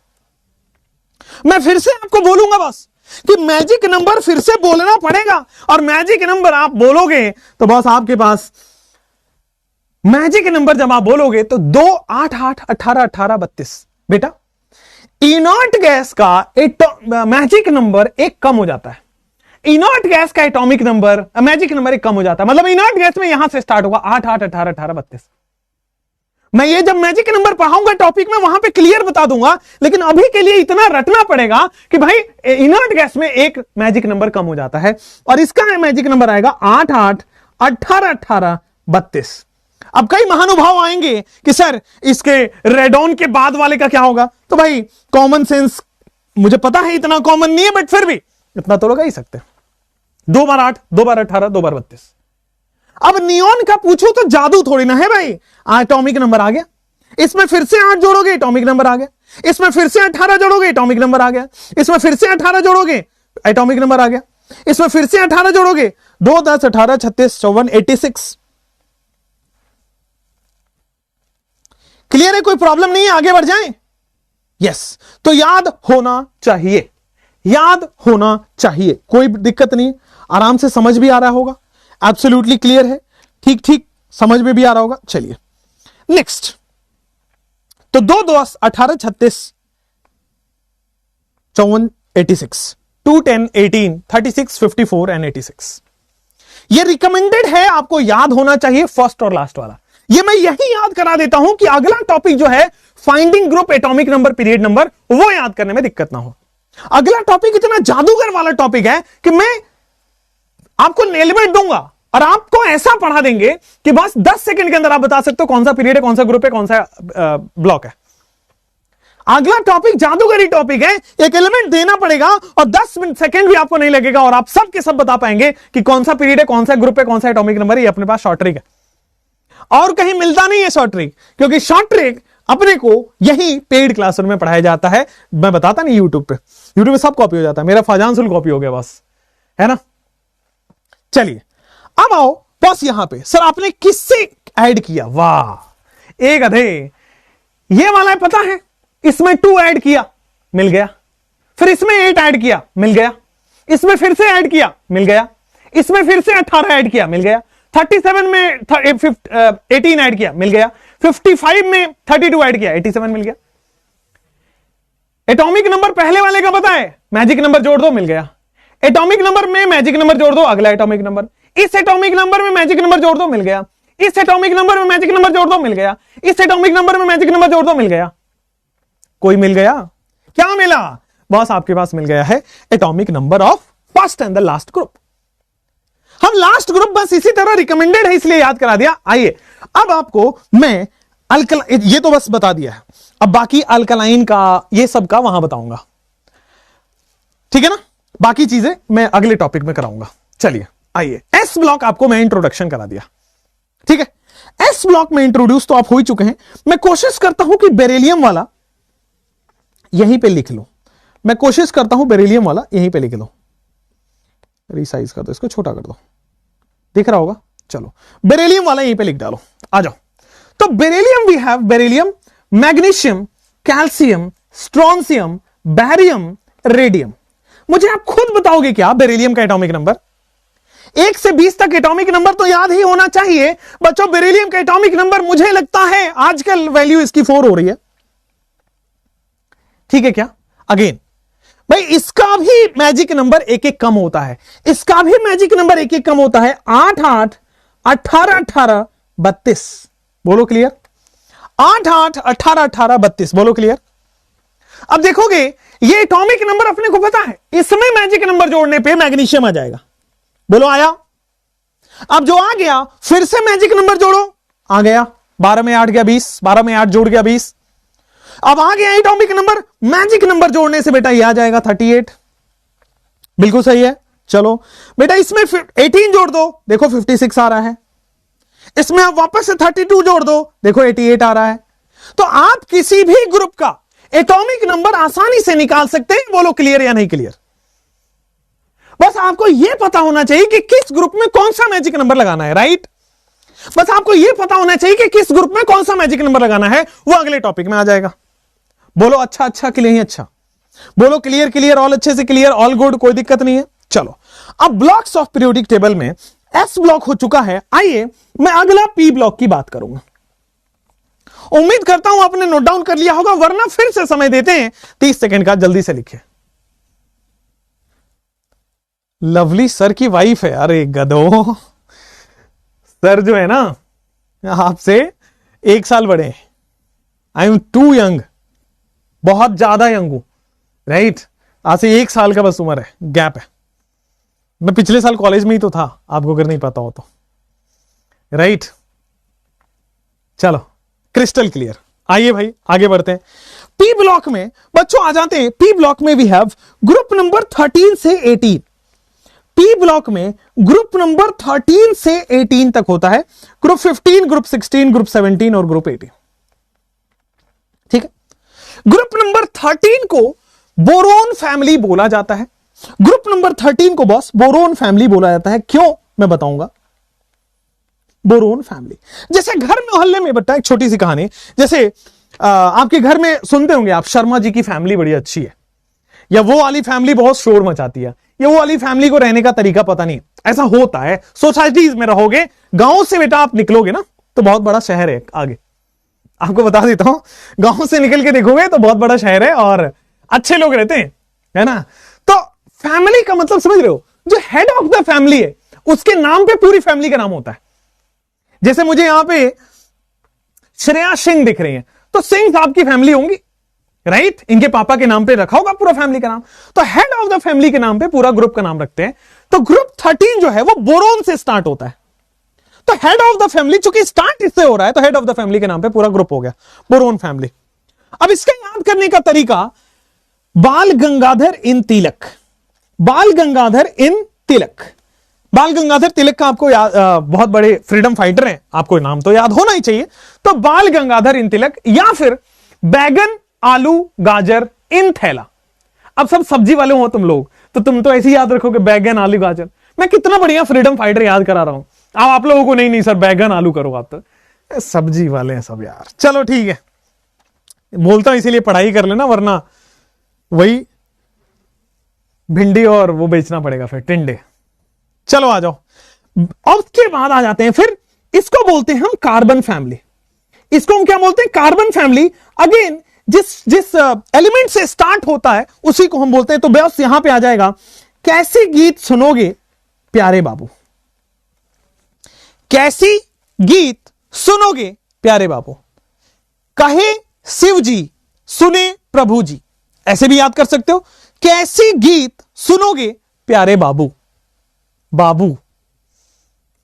मैं फिर से आपको बोलूंगा बस कि मैजिक नंबर फिर से बोलना पड़ेगा, और मैजिक नंबर आप बोलोगे तो बस आपके पास मैजिक नंबर जब आप बोलोगे तो 2 8 8 18 18 32। बेटा इनर्ट गैस का मैजिक नंबर एक कम हो जाता है। इनर्ट गैस का एटॉमिक नंबर मैजिक नंबर एक कम हो जाता है, मतलब इनर्ट गैस में यहां से स्टार्ट होगा 8 8 18 18 32। मैं ये जब मैजिक नंबर पढ़ाऊंगा टॉपिक में वहां पे क्लियर बता दूंगा, लेकिन अभी के लिए इतना रटना पड़ेगा कि भाई इनर्ट गैस में एक मैजिक नंबर कम हो जाता है और इसका मैजिक नंबर आएगा 8 8 18 18 32। अब कई महानुभाव आएंगे कि सर इसके रेडॉन के बाद वाले का क्या होगा, तो भाई कॉमन सेंस मुझे पता है इतना कॉमन नहीं है, बट फिर भी इतना तो लगा ही सकते हैं। 2 बार 8 2 बार 18 2 बार 32। अब नियॉन का पूछो तो जादू थोड़ी ना है भाई, एटॉमिक नंबर आ गया, इसमें फिर से 8 जोड़ोगे एटॉमिक नंबर आ गया, इसमें फिर से 18 जोड़ोगे एटॉमिक नंबर आ गया, इसमें फिर से 18 जोड़ोगे एटॉमिक नंबर आ गया, इसमें फिर से 18 जोड़ोगे 2 10 18 36 54 86। क्लियर है, कोई प्रॉब्लम नहीं है, आगे बढ़ जाएं। यस, तो याद होना चाहिए, याद होना चाहिए, कोई दिक्कत नहीं, आराम से समझ भी आ रहा होगा, एब्सोल्युटली क्लियर है, ठीक ठीक समझ में भी आ रहा होगा। चलिए नेक्स्ट, तो 2 10 18 36 54 86 2 10 18 36 54 एंड 86। ये रिकमेंडेड है, आपको याद होना चाहिए फर्स्ट और लास्ट वाला। ये मैं यही याद करा देता हूं कि अगला टॉपिक जो है finding group atomic number period number, वो याद करने में दिक्कत ना हो। अगला टॉपिक इतना जादूगर वाला टॉपिक है कि मैं आपको एलिमेंट दूंगा और आपको ऐसा पढ़ा देंगे कि बस 10 सेकंड के अंदर आप बता सकते हो कौन सा पीरियड है, कौन सा ग्रुप है, कौन सा ब्लॉक है। अगला टॉपिक जादूगरी टॉपिक है, एक एलिमेंट देना पड़ेगा और 10 सेकंड भी आपको नहीं लगेगा और आप सब के सब बता पाएंगे कि कौन सा पीरियड है, कौन सा ग्रुप है, कौन सा एटॉमिक नंबर है। ये अपने पास शॉर्ट ट्रिक है और कहीं मिलता नहीं है शॉर्ट ट्रिक, क्योंकि शॉर्ट ट्रिक अपने को यही पेड क्लासरूम में पढ़ाया जाता है। मैं बताता नहीं यूट्यूब पे सब कॉपी हो जाता है, मेरा फाजानसुल कॉपी हो गया बस, है ना। चलिए अब आओ बस यहां पे, सर आपने किससे ऐड किया, वाह एक अधे, ये वाला है पता है, इसमें 2 ऐड किया मिल गया, फिर इसमें 8 ऐड किया मिल गया, इसमें फिर से ऐड किया मिल गया, इसमें फिर से 18 ऐड किया मिल गया, 37 में 18 ऐड किया मिल गया, 55 में 32 ऐड किया 87 मिल गया। एटॉमिक नंबर पहले वाले का पता है, मैजिक नंबर जोड़ दो मिल गया, एटॉमिक नंबर में मैजिक नंबर जोड़ दो अगला एटॉमिक नंबर, इस एटॉमिक नंबर में मैजिक नंबर जोड़ दो मिल गया, इस एटॉमिक नंबर में मैजिक नंबर जोड़ दो मिल गया, इस एटॉमिक नंबर में मैजिक नंबर जोड़ दो मिल गया। कोई मिल गया, क्या मिला बॉस, आपके पास मिल गया है atomic number of first and the last group. हम लास्ट ग्रुप बस इसी तरह रिकमेंडेड है इसलिए याद करा दिया। आइए अब आपको मैं ये तो बस बता दिया है, अब बाकी अल्कलाइन का ये सब का वहां बताऊंगा, ठीक है ना, बाकी चीजें मैं अगले टॉपिक में कराऊंगा। चलिए आइए, एस ब्लॉक आपको मैं इंट्रोडक्शन करा दिया, ठीक है। एस ब्लॉक में इंट्रोड्यूस तो आप हो ही चुके हैं। मैं कोशिश करता हूं कि बेरिलियम वाला यहीं पे लिख लो, मैं कोशिश करता हूं बेरिलियम वाला यहीं पे लिख लो, रिसाइज कर दो, इसको छोटा कर दो, दिख रहा होगा। चलो बेरिलियम वाला यहीं पे लिख डालो, आ जाओ। तो beryllium we have beryllium, magnesium, calcium, strontium, barium, radium. मुझे आप खुद बताओगे क्या बेरिलियम का एटॉमिक नंबर? 1 से 20 तक एटॉमिक नंबर तो याद ही होना चाहिए बच्चों। बेरिलियम का एटॉमिक नंबर मुझे लगता है आजकल वैल्यू इसकी 4 हो रही है, ठीक है क्या? अगेन भाई इसका भी मैजिक नंबर एक एक कम होता है, इसका भी मैजिक नंबर एक एक कम होता है। 8 8 18 18 32, बोलो क्लियर। 8 8 18 18 32, बोलो क्लियर। अब देखोगे ये एटॉमिक नंबर अपने को पता है, इसमें मैजिक नंबर जोड़ने पे मैग्नीशियम आ जाएगा, बोलो आया। अब जो आ गया फिर से मैजिक नंबर जोड़ो, आ गया 12 में 8 गया 20, 12 में 8 जोड़ गया 20। अब आ गया एटॉमिक नंबर, मैजिक नंबर जोड़ने से बेटा ये आ जाएगा 38, बिल्कुल सही है। चलो बेटा इसमें 18 जोड़ दो, देखो 56 आ रहा है। इसमें आप वापस से 32 जोड़ दो, देखो 88 आ रहा है। तो आप किसी भी ग्रुप का एटॉमिक नंबर आसानी से निकाल सकते हैं, बोलो क्लियर या नहीं क्लियर। बस आपको यह पता होना चाहिए कि किस ग्रुप में कौन सा मैजिक नंबर लगाना है, राइट। बस आपको यह पता होना चाहिए कि किस ग्रुप में कौन सा मैजिक नंबर लगाना है, वो अगले टॉपिक में आ जाएगा। बोलो अच्छा अच्छा कि नहीं अच्छा, बोलो क्लियर क्लियर, ऑल अच्छे से क्लियर, ऑल गुड, कोई दिक्कत नहीं है। चलो अब ब्लॉक्स ऑफ पीरियोडिक टेबल में एस ब्लॉक हो चुका है, आइए मैं अगला पी ब्लॉक की बात करूंगा। उम्मीद करता हूं आपने नोट डाउन कर लिया होगा, वरना फिर से समय देते हैं 30 सेकंड का, जल्दी से लिखिए। लवली सर की वाइफ है, अरे गधो, सर जो है ना आपसे 1 साल बड़े हैं, आई एम टू यंग, बहुत ज्यादा यंग हूं, राइट। आज से 1 साल का बस उम्र है, गैप है। मैं पिछले साल कॉलेज में ही तो था, आपको अगर नहीं पता हो तो, राइट। चलो, क्रिस्टल क्लियर। आइए भाई आगे बढ़ते हैं। पी ब्लॉक में बच्चों आ जाते हैं। पी ब्लॉक में वी हैव ग्रुप नंबर 13 से 18। पी ब्लॉक में ग्रुप नंबर 13 से 18 तक होता है। ग्रुप 15, ग्रुप 16, ग्रुप 17 और ग्रुप 18। ठीक है। ग्रुप नंबर 13 को बोरोन फैमिली बोला जाता है। ग्रुप नंबर 13 को बॉस बोरोन फैमिली बोला जाता है। क्यों, मैं बताऊंगा। बोरोन फैमिली, जैसे घर में मोहल्ले में, बट्टा एक छोटी सी कहानी, जैसे आपके घर में सुनते होंगे आप, शर्मा जी की फैमिली बड़ी अच्छी है, या वो वाली फैमिली बहुत शोर मचाती है, या वो वाली फैमिली को रहने का तरीका पता नहीं। ऐसा होता है, सोसाइटीज में रहोगे, गांव से बेटा आप निकलोगे ना तो बहुत बड़ा शहर है आगे, आपको बता देता हूं। गांव से निकल के देखोगे तो बहुत बड़ा शहर है और अच्छे लोग रहते हैं, है ना। तो फैमिली का मतलब समझ रहे हो, जो हेड ऑफ द फैमिली है उसके नाम पे पूरी फैमिली का नाम होता है। जैसे मुझे यहां पे श्रेया सिंह दिख रही है, तो सिंह आपकी फैमिली होंगी, राइट। इनके पापा के नाम पे रखा होगा पूरा फैमिली का नाम, तो हेड ऑफ द फैमिली के नाम पे पूरा ग्रुप का नाम रखते हैं। तो ग्रुप 13 जो है वो बोरोन से स्टार्ट होता है। तो हेड ऑफ द फैमिली, चूंकि स्टार्ट इससे हो रहा है, तो हेड ऑफ द फैमिली के नाम पे पूरा ग्रुप हो गया, बोरोन फैमिली। अब इसका याद करने का तरीका, बाल गंगाधर इन तिलक। बाल गंगाधर इन तिलक, बाल गंगाधर तिलक का आपको याद, बहुत बड़े फ्रीडम फाइटर हैं, आपको नाम तो याद होना ही चाहिए। तो बाल गंगाधर इन तिलक, या फिर बैगन आलू गाजर इन थैला। अब सब सब्जी वाले हो तुम लोग, तो तुम तो ऐसे ही याद रखोगे बैगन आलू गाजर। मैं कितना बढ़िया फ्रीडम फाइटर याद करा रहा हूं, अब आप लोगों को नहीं सर बैगन आलू करो, आप तो सब्जी वाले हैं सब यार। चलो ठीक है, बोलता हूं इसीलिए पढ़ाई कर लेना, वरना वही भिंडी और वो बेचना पड़ेगा फिर, टिंडे। चलो आ जाओ। और उसके बाद आ जाते हैं फिर, इसको बोलते हैं हम कार्बन फैमिली। इसको हम क्या बोलते हैं, कार्बन फैमिली। अगेन जिस एलिमेंट से स्टार्ट होता है उसी को हम बोलते हैं। तो बस यहां पे आ जाएगा, कैसे गीत सुनोगे प्यारे बाबू। कैसी गीत सुनोगे प्यारे बाबू, कहे शिव जी सुने प्रभु जी, ऐसे भी याद कर सकते हो। कैसी गीत सुनोगे प्यारे बाबू, बाबू,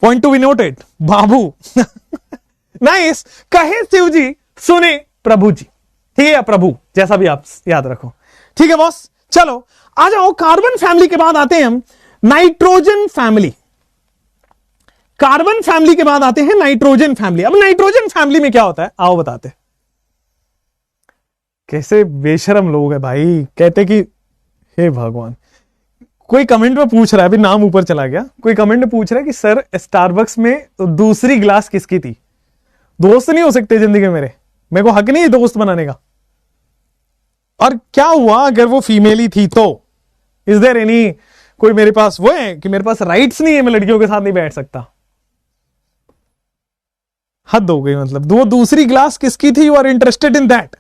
पॉइंट टू बी नोटेड, बाबू। नाइस। कहे शिव जी सुने प्रभु जी, ठीक है, या प्रभु, जैसा भी आप याद रखो। ठीक है बॉस। चलो आ जाओ, कार्बन फैमिली के बाद आते हैं हम नाइट्रोजन फैमिली। कार्बन फैमिली के बाद आते हैं नाइट्रोजन फैमिली। अब नाइट्रोजन फैमिली में क्या होता है, आओ बताते। कैसे बेशरम लोग हैं भाई, कहते कि हे भगवान। कोई कमेंट में पूछ रहा है, अभी नाम ऊपर चला गया, कोई कमेंट में पूछ रहा है कि सर स्टारबक्स में दूसरी ग्लास किसकी थी। दोस्त नहीं हो सकते जिंदगी में मेरे को हक नहीं है दोस्त बनाने का। और क्या हुआ अगर वो फीमेल ही थी तो, इज देयर एनी, कोई मेरे पास वो है कि मेरे पास राइट्स नहीं है, मैं लड़कियों के साथ नहीं बैठ सकता। हद हो गई, मतलब वो दूसरी ग्लास किसकी थी, you are interested in that.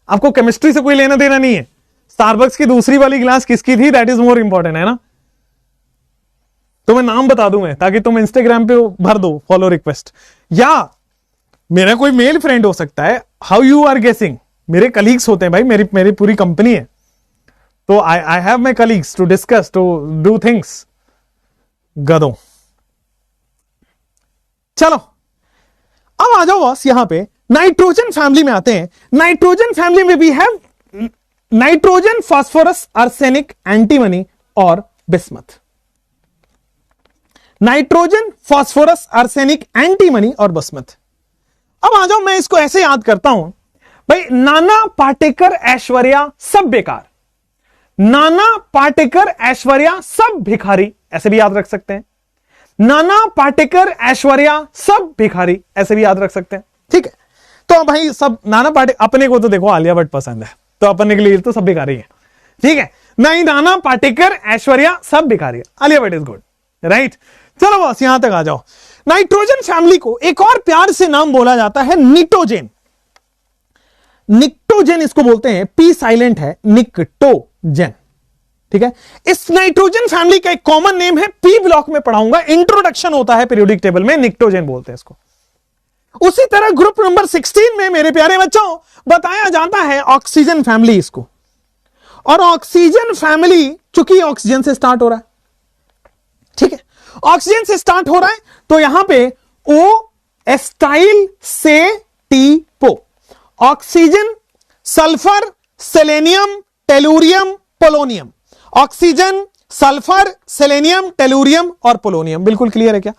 आपको केमिस्ट्री से कोई लेना देना नहीं है, स्टारबक्स की दूसरी वाली ग्लास किसकी थी, दैट इज मोर इंपॉर्टेंट, है ना। तो मैं नाम बता दूं मैं, ताकि तुम इंस्टाग्राम पे भर दो फॉलो रिक्वेस्ट, या मेरा कोई मेल फ्रेंड हो सकता है। हाउ यू आर गेसिंग, मेरे कलीग्स होते हैं भाई, मेरी पूरी कंपनी है, तो I have my colleagues to discuss, to do things. गधों। चलो अब आ जाओ बॉस, यहां पे नाइट्रोजन फैमिली में आते हैं। नाइट्रोजन फैमिली में भी है नाइट्रोजन, फास्फोरस, आर्सेनिक, एंटीमनी और bismuth. Nitrogen, phosphorus, arsenic, antimony और बिस्मथ। अब आ जाओ, मैं इसको ऐसे याद करता हूं भाई, नाना पाटेकर, ऐश्वर्या सब बेकार, नाना पाटेकर, ऐश्वर्या सब भिखारी, ऐसे भी याद रख सकते हैं। नाना पाटेकर, ऐश्वर्या सब भिखारी, ऐसे भी याद रख सकते हैं। ठीक है, तो भाई सब नाना पाटेकर, अपने को तो देखो आलिया भट्ट पसंद है, तो अपने के लिए तो सब भिखारी है। ठीक है, नहीं, नाना पाटेकर, ऐश्वर्या सब भिखारी है, Alia Bhatt is good, right. चलो बस यहां तक आ जाओ। नाइट्रोजन फैमिली को एक और प्यार से नाम बोला जाता है निक्टोजेन। निक्टोजेन इसको बोलते हैं, पी साइलेंट है, निक्टोजेन। ठीक है, इस नाइट्रोजन फैमिली का एक कॉमन नेम है, पी ब्लॉक में पढ़ाऊंगा, इंट्रोडक्शन होता है पीरियोडिक टेबल में, निक्टोजेन बोलते हैं इसको। उसी तरह ग्रुप नंबर 16 में मेरे प्यारे बच्चों बताया जाता है ऑक्सीजन फैमिली इसको, और ऑक्सीजन फैमिली चूंकि ऑक्सीजन से स्टार्ट हो रहा है, ठीक है, ऑक्सीजन से स्टार्ट हो रहा है, तो यहां पे ओ एस्टाइल से टीपो, oxygen, sulphur, selenium, tellurium, polonium, oxygen, sulphur, selenium, tellurium और पोलोनियम। बिल्कुल क्लियर है क्या?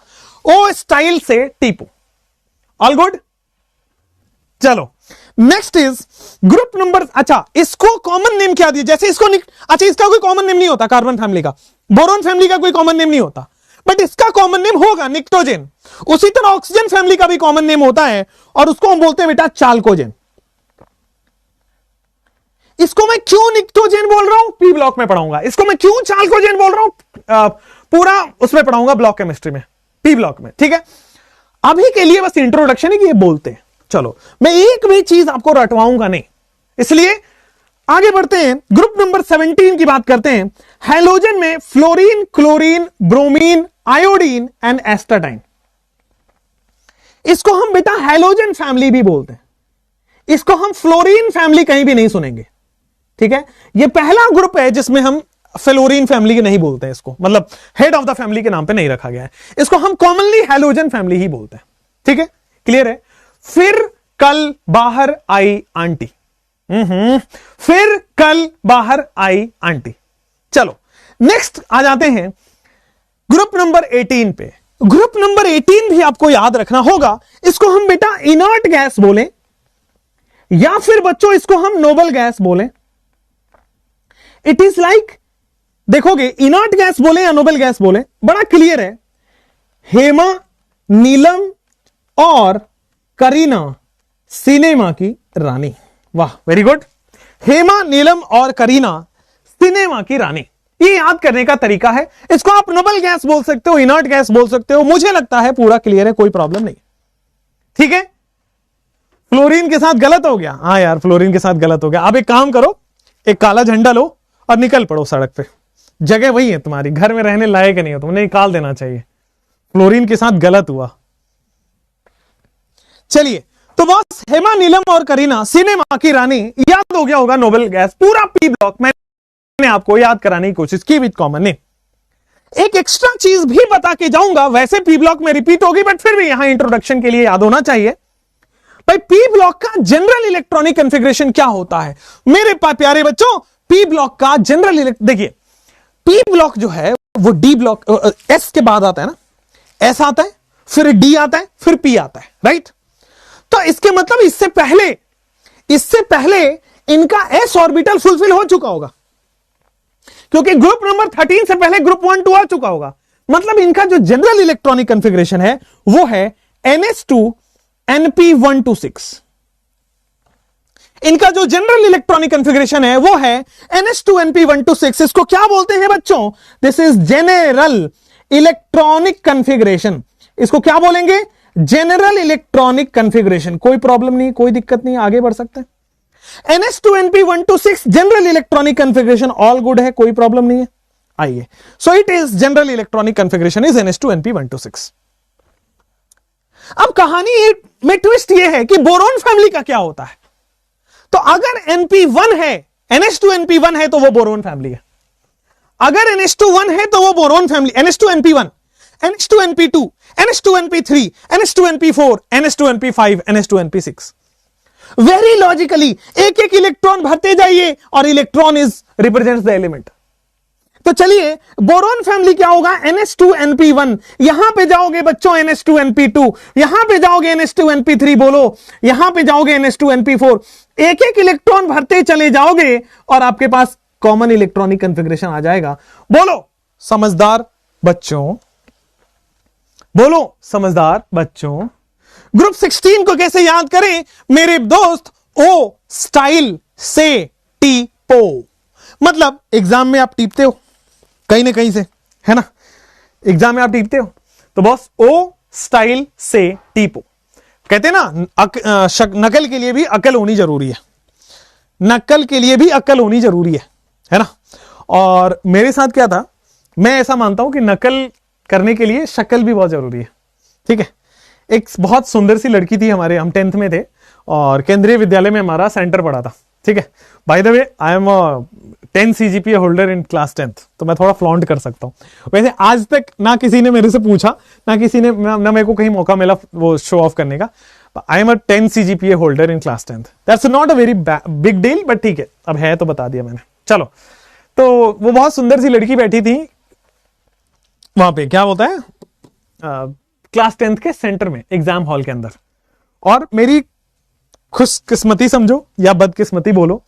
ओ स्टाइल से टीपो, ऑल गुड। चलो नेक्स्ट इज ग्रुप नंबर, अच्छा इसको कॉमन नेम क्या दिया, जैसे इसको अच्छा इसका कोई कॉमन नेम नहीं होता कार्बन फैमिली का, बोरोन फैमिली का कोई कॉमन नेम नहीं होता, बट इसका कॉमन नेम होगा निक्टोजेन। उसी तरह ऑक्सीजन फैमिली का भी कॉमन नेम होता है और उसको हम बोलते हैं बेटा चाल्कोजेन। इसको मैं क्यों निक्टोजेन बोल रहा हूं, पी ब्लॉक में पढ़ाऊंगा। इसको मैं क्यों चाल्कोजेन बोल रहा हूं, पूरा उसमें पढ़ाऊंगा ब्लॉक केमिस्ट्री में, पी ब्लॉक में, ठीक है। अभी के लिए बस इंट्रोडक्शन है कि ये बोलते हैं। चलो मैं एक भी चीज आपको रटवाऊंगा नहीं, इसलिए आगे बढ़ते हैं। ग्रुप नंबर 17 की बात करते हैं। हैलोजन में fluorine, chlorine, bromine, iodine and एस्टाटाइन, इसको हम बेटा हैलोजन फैमिली भी बोलते हैं। इसको हम फ्लोरीन फैमिली कहीं भी नहीं सुनेंगे, ठीक है। ये पहला ग्रुप है जिसमें हम फ्लोरीन फैमिली के नहीं बोलते हैं, इसको मतलब हेड ऑफ द फैमिली के नाम पे नहीं रखा गया है, इसको हम कॉमनली हैलोजन फैमिली ही बोलते हैं, ठीक है, क्लियर है। फिर कल बाहर आई आंटी, फिर कल बाहर आई आंटी। चलो नेक्स्ट आ जाते हैं ग्रुप नंबर 18 पे। ग्रुप नंबर 18 भी आपको याद रखना होगा, इसको हम बेटा इनर्ट गैस बोलें या फिर बच्चों इसको हम नोबल गैस बोलें। इट इज लाइक, देखोगे इनर्ट गैस बोले या नोबल गैस बोले, बड़ा क्लियर है। हेमा, नीलम और करीना सिनेमा की रानी। वाह वेरी गुड। हेमा, नीलम और करीना सिनेमा की रानी, ये याद करने का तरीका है। इसको आप नोबल गैस बोल सकते हो, इनर्ट गैस बोल सकते हो, मुझे लगता है पूरा क्लियर है, कोई प्रॉब्लम नहीं, ठीक है। फ्लोरीन के साथ गलत हो गया, हाँ यार फ्लोरीन के साथ गलत हो गया। आप एक काम करो, एक काला झंडा लो और निकल पड़ो सड़क पे, जगह वही है तुम्हारी, घर में रहने लायक नहीं हो, तुमने निकाल देना चाहिए। फ्लोरीन के साथ गलत हुआ। चलिए तो बॉस हेमा, नीलम और करीना सिनेमा की रानी, याद हो गया होगा नोबल गैस। पूरा पी ब्लॉक मैंने आपको याद कराने की कोशिश की विद कॉमन नेम। एक एक्स्ट्रा चीज भी बता के जाऊंगा, वैसे पी ब्लॉक में रिपीट होगी बट फिर भी यहां इंट्रोडक्शन के लिए याद होना चाहिए। भाई पी ब्लॉक का जनरल इलेक्ट्रॉनिक कॉन्फ़िगरेशन क्या होता है मेरे प्यारे बच्चों। पी ब्लॉक का जनरल, देखिए पी ब्लॉक जो है वो डी ब्लॉक, एस के बाद आता है ना, एस आता है, फिर डी आता है, फिर पी आता है, राइट। तो इसके मतलब इससे पहले इनका एस ऑर्बिटल फुलफिल हो चुका होगा, क्योंकि ग्रुप नंबर 13 से पहले ग्रुप 1 2 आ चुका होगा। मतलब इनका जो जनरल इलेक्ट्रॉनिक कॉन्फ़िगरेशन है वो है NH2 NP126। इनका जो जनरल इलेक्ट्रॉनिक कॉन्फ़िगरेशन है वो है NH2 NP126। इसको क्या बोलते हैं बच्चों? This is general electronic configuration. इसको क्या बोलेंगे? General electronic configuration. कोई प्रॉब्लम नहीं, कोई दिक्कत नहीं, आगे बढ़ सकते हैं। NH2 NP126 general electronic configuration, all good है, कोई प्रॉब्लम नहीं है। आइए, so it is general electronic configuration is NH2 NP126। अब कहानी में ट्विस्ट यह है कि बोरोन फैमिली का क्या होता है। तो अगर NP1 है, NH2 NP1 है तो वो बोरोन फैमिली है। अगर NH2 है तो वो boron family, NH2 NP1, NH2 NP2, NH2 NP3, NH2 NP4, NH2 NP5, NH2 NP6। Very logically एक एक इलेक्ट्रॉन भरते जाइए और electron is represents the element. तो चलिए बोरोन फैमिली क्या होगा? NH2 NP1, यहां पे जाओगे बच्चों NH2 NP2, यहां पे जाओगे NH2 NP3, बोलो यहां पे जाओगे NH2 NP4। एक एक इलेक्ट्रॉन भरते चले जाओगे और आपके पास कॉमन इलेक्ट्रॉनिक कॉन्फ़िगरेशन आ जाएगा। बोलो समझदार बच्चों, बोलो समझदार बच्चों। ग्रुप 16 को कैसे याद करें मेरे दोस्त? ओ स्टाइल से टीपो, मतलब एग्जाम में आप टीपते हो कहीं ना कहीं से, है ना, एग्जाम में आप टीपते हो, तो बॉस ओ स्टाइल से टीपो। कहते हैं ना नकल के लिए भी अकल होनी जरूरी है, नकल के लिए भी अकल होनी जरूरी है ना। और मेरे साथ क्या था, मैं ऐसा मानता हूं कि नकल करने के लिए शक्ल भी बहुत जरूरी है, ठीक है। एक बहुत सुंदर सी लड़की थी हमारे, हम 10th में थे और केंद्रीय विद्यालय में हमारा सेंटर पड़ा था, ठीक है। By the way I am 10 CGPA holder in class 10th, तो मैं थोड़ा फ्लॉन्ट कर सकता हूं। वैसे आज तक ना किसी ने मेरे से पूछा, ना किसी ने, ना मेरे को कहीं मौका मिला वो शो ऑफ करने का। I am 10 CGPA holder in class 10th। That's not a very big deal, but ठीक है, अब है तो बता दिया मैंने। चलो, तो वो बहुत सुंदर सी लड़की बैठी थी वहां पे, क्या होता है, क्लास 10th के सेंटर में, एग्जाम हॉल के अंदर। और मेरी खुशकिस्मती समझो या बदकिस्मती बोलो,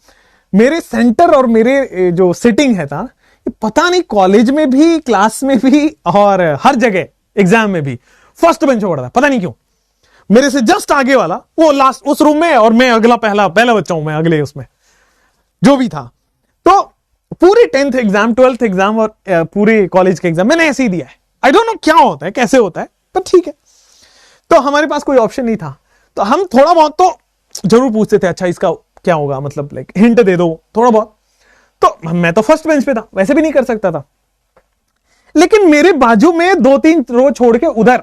मेरे सेंटर और मेरे जो सिटिंग है था, ये पता नहीं कॉलेज में भी, क्लास में भी और हर जगह एग्जाम में भी फर्स्ट बेंच पड़ा था, पता नहीं क्यों। मेरे से जस्ट आगे वाला वो लास्ट उस रूम में, और मैं अगला पहला बच्चा हूं मैं अगले उसमें, जो भी था। तो पूरे 10th एग्जाम, 12th एग्जाम और पूरे कॉलेज के एग्जाम मैंने ऐसे ही दिया है। आई डोंट नो क्या होता है, कैसे होता है, पर ठीक है। तो हमारे पास कोई ऑप्शन नहीं था, तो हम थोड़ा बहुत तो जरूर पूछते थे, अच्छा इसका क्या होगा, मतलब लाइक हिंट दे दो थोड़ा बहुत। तो मैं तो फर्स्ट बेंच पे था, वैसे भी नहीं कर सकता था। लेकिन मेरे बाजू में 2-3 रो छोड़ के उधर,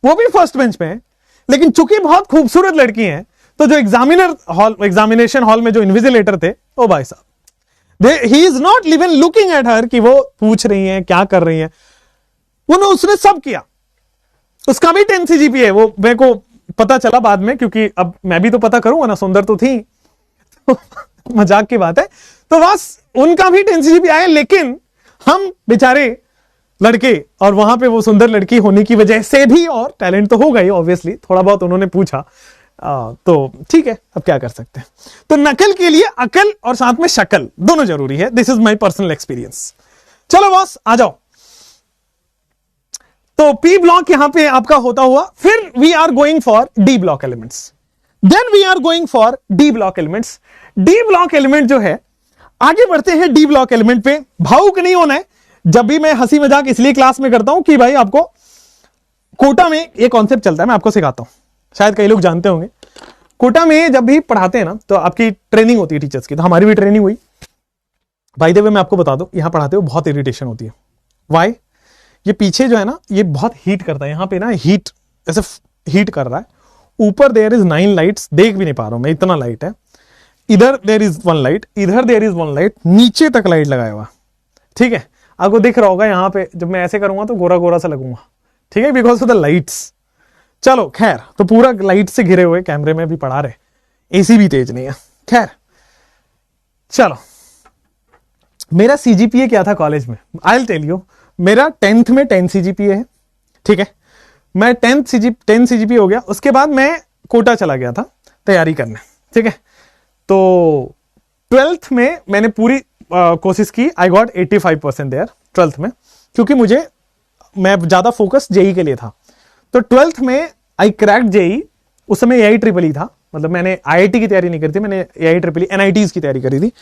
वो भी फर्स्ट बेंच पे है, लेकिन चूंकि बहुत खूबसूरत लड़की है, तो जो एग्जामिनेशन हॉल में जो इन्विजिलेटर थे, ओ भाई साहब, he is not even looking at her कि वो पूछ रही हैं क्या कर रही हैं, उसने सब किया। उसका भी 10 CGPA है, वो मेरे को पता चला बाद में, क्योंकि अब मैं भी तो पता करूंगा ना, सुंदर तो थी। तो मजाक की बात है। तो बस उनका भी 10 CGPA है, लेकिन हम बेचारे लड़के, और वहां पे वो सुंदर लड़की होने की वजह से भी, और टैलेंट तो होगा ही ऑब्वियसली, थोड़ा बहुत उन्होंने पूछा, तो ठीक है, अब क्या कर सकते हैं। तो नकल के लिए अकल और साथ में शक्ल दोनों जरूरी है। This is my personal experience. चलो बॉस, आ जाओ। तो पी ब्लॉक यहां पे आपका होता हुआ, फिर we are going for D block elements. Then we are going for D block elements. D block element जो है, आगे बढ़ते हैं डी ब्लॉक एलिमेंट पे। भावुक नहीं होना है। जब भी मैं हंसी मजाक इसलिए क्लास में करता हूं कि भाई आपको कोटा में ये कॉन्सेप्ट चलता है, मैं आपको सिखाता हूं, शायद कई लोग जानते होंगे। कोटा में जब भी पढ़ाते हैं ना, तो आपकी ट्रेनिंग होती है टीचर्स की, तो हमारी भी ट्रेनिंग हुई। बाय द वे मैं आपको बता दूं, यहां पढ़ाते हो बहुत इरिटेशन होती है। वाई? ये पीछे जो है ना, ये बहुत हीट करता है, यहां पे ना हीट ऐसे हीट कर रहा है। ऊपर देयर इज 9 लाइट्स, देख भी नहीं पा रहा हूं मैं, इतना लाइट है। इधर देयर इज 1 लाइट, इधर देयर इज 1 लाइट, नीचे तक लाइट लगाया हुआ, ठीक है। आपको दिख रहा होगा यहां पे, जब मैं ऐसे करूंगा तो गोरा गोरा सा लगूंगा, ठीक है, बिकॉज ऑफ द लाइट्स। चलो खैर, तो पूरा लाइट से घिरे हुए कैमरे में भी पढ़ा रहे, एसी भी तेज नहीं है। खैर चलो, मेरा CGPA क्या था कॉलेज में, आई विल टेल यू। मेरा 10th में 10 CGPA है, ठीक है। मैं 10 CGPA हो गया, उसके बाद मैं कोटा चला गया था तैयारी करने, ठीक है। तो 12th में मैंने पूरी कोशिश की, आई गॉट 85% देयर 12th में, क्योंकि मैं ज्यादा फोकस जेई के लिए था। तो 12th में आई क्रैक्ड जेई। उस समय AIEEE था, मतलब मैंने IIT की तैयारी नहीं करी थी, मैंने AIEEE NITs की तैयारी करी थी।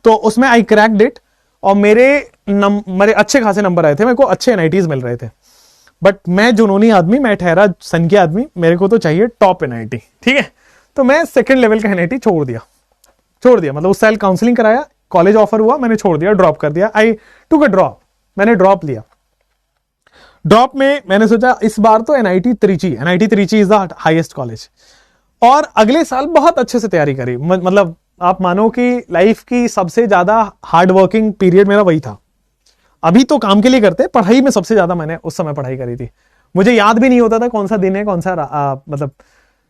तो उसमें आई क्रैक्ड इट, और मेरे अच्छे खासे नंबर आए थे, मेरे को अच्छे NITs मिल रहे थे। बट मैं जुनूनी आदमी, मैं ठहरा सन के आदमी, मेरे को तो चाहिए टॉप NIT, ठीक है। तो मैं सेकंड लेवल का NIT छोड़ दिया, मतलब उस साल काउंसलिंग कराया, कॉलेज ऑफर हुआ, मैंने छोड़ दिया, ड्रॉप कर दिया। आई टुक अ ड्रॉप, मैंने ड्रॉप लिया। ड्रॉप में मैंने सोचा इस बार तो NIT Trichy is the highest college. और अगले साल बहुत अच्छे से तैयारी करी, मतलब आप मानो कि लाइफ की सबसे ज्यादा हार्ड वर्किंग पीरियड मेरा वही था। अभी तो काम के लिए करते, पढ़ाई में सबसे ज्यादा मैंने उस समय पढ़ाई करी थी। मुझे याद भी नहीं होता था कौन सा दिन है, कौन सा मतलब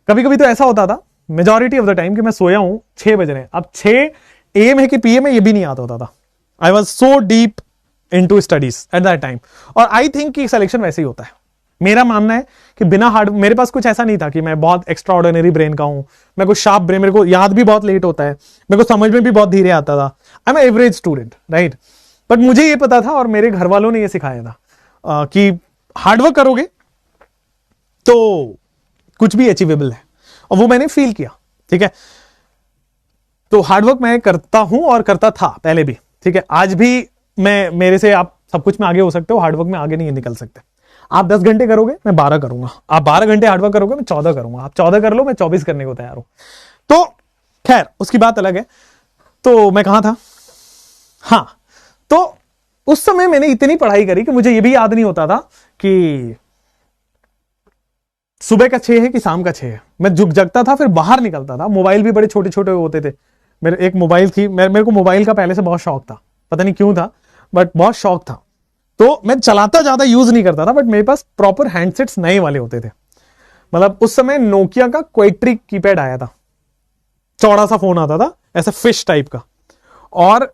कभी कभी तो ऐसा होता था मेजॉरिटी ऑफ द टाइम कि मैं सोया हूं 6 बज रहे हैं, अब 6 AM है कि PM है ये भी नहीं याद होता था। I was so deep into studies at that time. और आई थिंक कि सिलेक्शन वैसे ही होता है। मेरा मानना है कि बिना हार्ड, मेरे पास कुछ ऐसा नहीं था कि मैं बहुत एक्स्ट्रा ऑर्डिनरी ब्रेन का हूं, मैं कुछ शार्प ब्रेन, मेरे को याद भी बहुत लेट होता है, मेरे को समझ में भी बहुत धीरे आता था। I am average student, right. But मुझे ये पता था, और मेरे घर वालों ने ये सिखाया था कि हार्डवर्क करोगे तो कुछ भी अचीवेबल है, और वो मैंने फील किया, ठीक है। तो हार्डवर्क मैं करता हूं और करता था पहले भी, ठीक है। आज भी मेरे से आप सब कुछ में आगे हो सकते हो, हार्डवर्क में आगे नहीं निकल सकते। आप 10 घंटे करोगे, मैं 12 करूंगा। आप 12 घंटे हार्डवर्क करोगे, मैं 14 करूंगा। आप 14 कर लो, मैं 24 करने को तैयार हूं। तो खैर उसकी बात अलग है। तो मैं कहां था, हाँ, तो उस समय मैंने इतनी पढ़ाई करी कि मुझे ये भी याद नहीं होता था कि सुबह का 6 है कि शाम का 6 है, मैं झुक जगता था, फिर बाहर निकलता था। मोबाइल भी बड़े छोटे छोटे होते थे। मेरे एक मोबाइल थी, मेरे को मोबाइल का पहले से बहुत शौक था, पता नहीं क्यों था, बट बहुत शौक था। तो मैं चलाता, ज्यादा यूज नहीं करता था, बट मेरे पास प्रॉपर हैंडसेट्स नए वाले होते थे। मतलब उस समय नोकिया का क्वाइट्री कीपैड आया था, चौड़ा सा फोन आता था ऐसा फिश टाइप का, और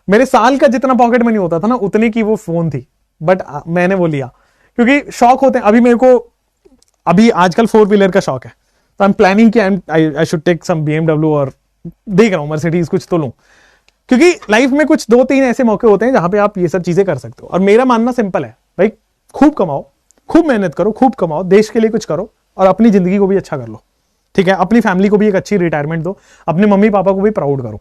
मेरे साल का जितना पॉकेट मनी होता था ना उतने की वो फोन थी। बट मैंने वो लिया क्योंकि शौक होते हैं। अभी मेरे को अभी आजकल 4 व्हीलर का शौक है, तो आई एम प्लानिंग कि I should take some BMW, और देख रहा हूं मर्सिडीज कुछ तो लूं, क्योंकि लाइफ में कुछ 2-3 ऐसे मौके होते हैं जहां पे आप ये सब चीजें कर सकते हो। और मेरा मानना सिंपल है भाई, खूब कमाओ, खूब मेहनत करो, खूब कमाओ, देश के लिए कुछ करो, और अपनी जिंदगी को भी अच्छा कर लो, ठीक है। अपनी फैमिली को भी एक अच्छी रिटायरमेंट दो, अपने मम्मी पापा को भी प्राउड करो,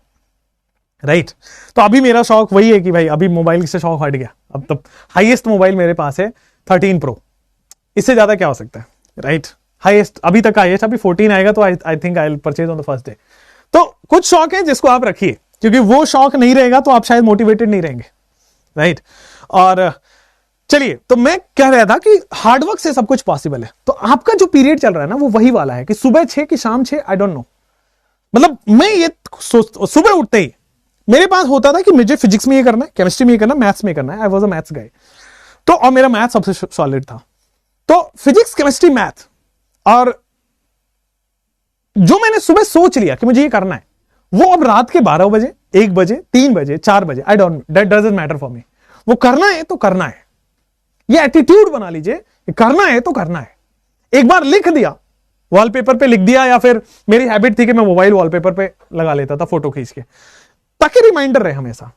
राइट। तो अभी मेरा शौक वही है कि भाई अभी मोबाइल से शौक हट गया। अब तब हाईएस्ट मोबाइल मेरे पास है 13 Pro, इससे ज्यादा क्या हो सकता है, राइट। हाईएस्ट अभी तक हाईएस्ट, अभी 14 आएगा तो I think I will purchase on the first day. तो कुछ शौक है जिसको आप रखिए, क्योंकि वो शौक नहीं रहेगा तो आप शायद मोटिवेटेड नहीं रहेंगे, राइट। और चलिए, तो मैं कह रहा था कि हार्डवर्क से सब कुछ पॉसिबल है। तो आपका जो पीरियड चल रहा है ना वो वही वाला है कि सुबह 6 कि शाम 6, आई डोंट नो। मतलब मैं ये सुबह उठते ही मेरे पास होता था कि मुझे फिजिक्स में ये करना है, केमिस्ट्री में ये करना है, मैथ्स में करना है। आई वाज अ मैथ्स गाय, तो और मेरा मैथ सबसे सॉलिड था। तो फिजिक्स, केमिस्ट्री, मैथ, और जो मैंने सुबह सोच लिया कि मुझे ये करना है, वो अब रात के 12 बजे, 1 बजे, 3 बजे, 4 बजे, I don't, that doesn't matter for मी। वो करना है तो करना है, ये एटीट्यूड बना लीजिए, करना है तो करना है। एक बार लिख दिया, वॉलपेपर पे लिख दिया, या फिर मेरी हैबिट थी कि मैं मोबाइल वॉलपेपर पे लगा लेता था फोटो खींच के, ताकि रिमाइंडर रहे हमेशा।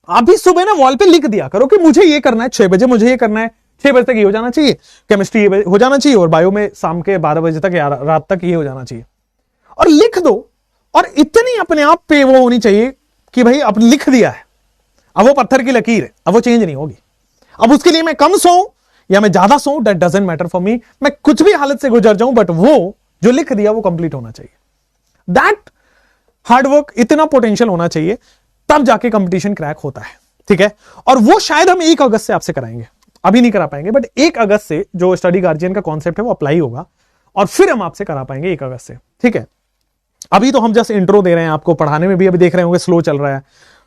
आप भी सुबह ना वॉल पे लिख दिया करो कि मुझे ये करना है, 6 बजे मुझे ये करना है, 6 बजे तक ये हो जाना चाहिए, केमिस्ट्री ये हो जाना चाहिए, और बायो में शाम के 12 बजे तक या रात तक ये हो जाना चाहिए, और लिख दो। और इतनी अपने आप पे वो होनी चाहिए कि भाई अब लिख दिया है, अब वो पत्थर की लकीर है, अब वो चेंज नहीं होगी। अब उसके लिए मैं कम सोऊं या मैं ज्यादा सोऊं, that doesn't matter for me. मैं कुछ भी हालत से गुजर जाऊं, बट वो जो लिख दिया वो कंप्लीट होना चाहिए। दैट हार्डवर्क, इतना पोटेंशियल होना चाहिए, तब जाके कंपटीशन क्रैक होता है, ठीक है। और वो शायद हम 1 अगस्त से आपसे कराएंगे, अभी नहीं करा पाएंगे, बट 1 अगस्त से जो स्टडी गार्जियन का कॉन्सेप्ट है वो अप्लाई होगा, और फिर हम आपसे करा पाएंगे 1 अगस्त से, ठीक है। अभी तो हम जस्ट इंट्रो दे रहे हैं आपको, पढ़ाने में भी अभी देख रहे होंगे स्लो चल रहा है।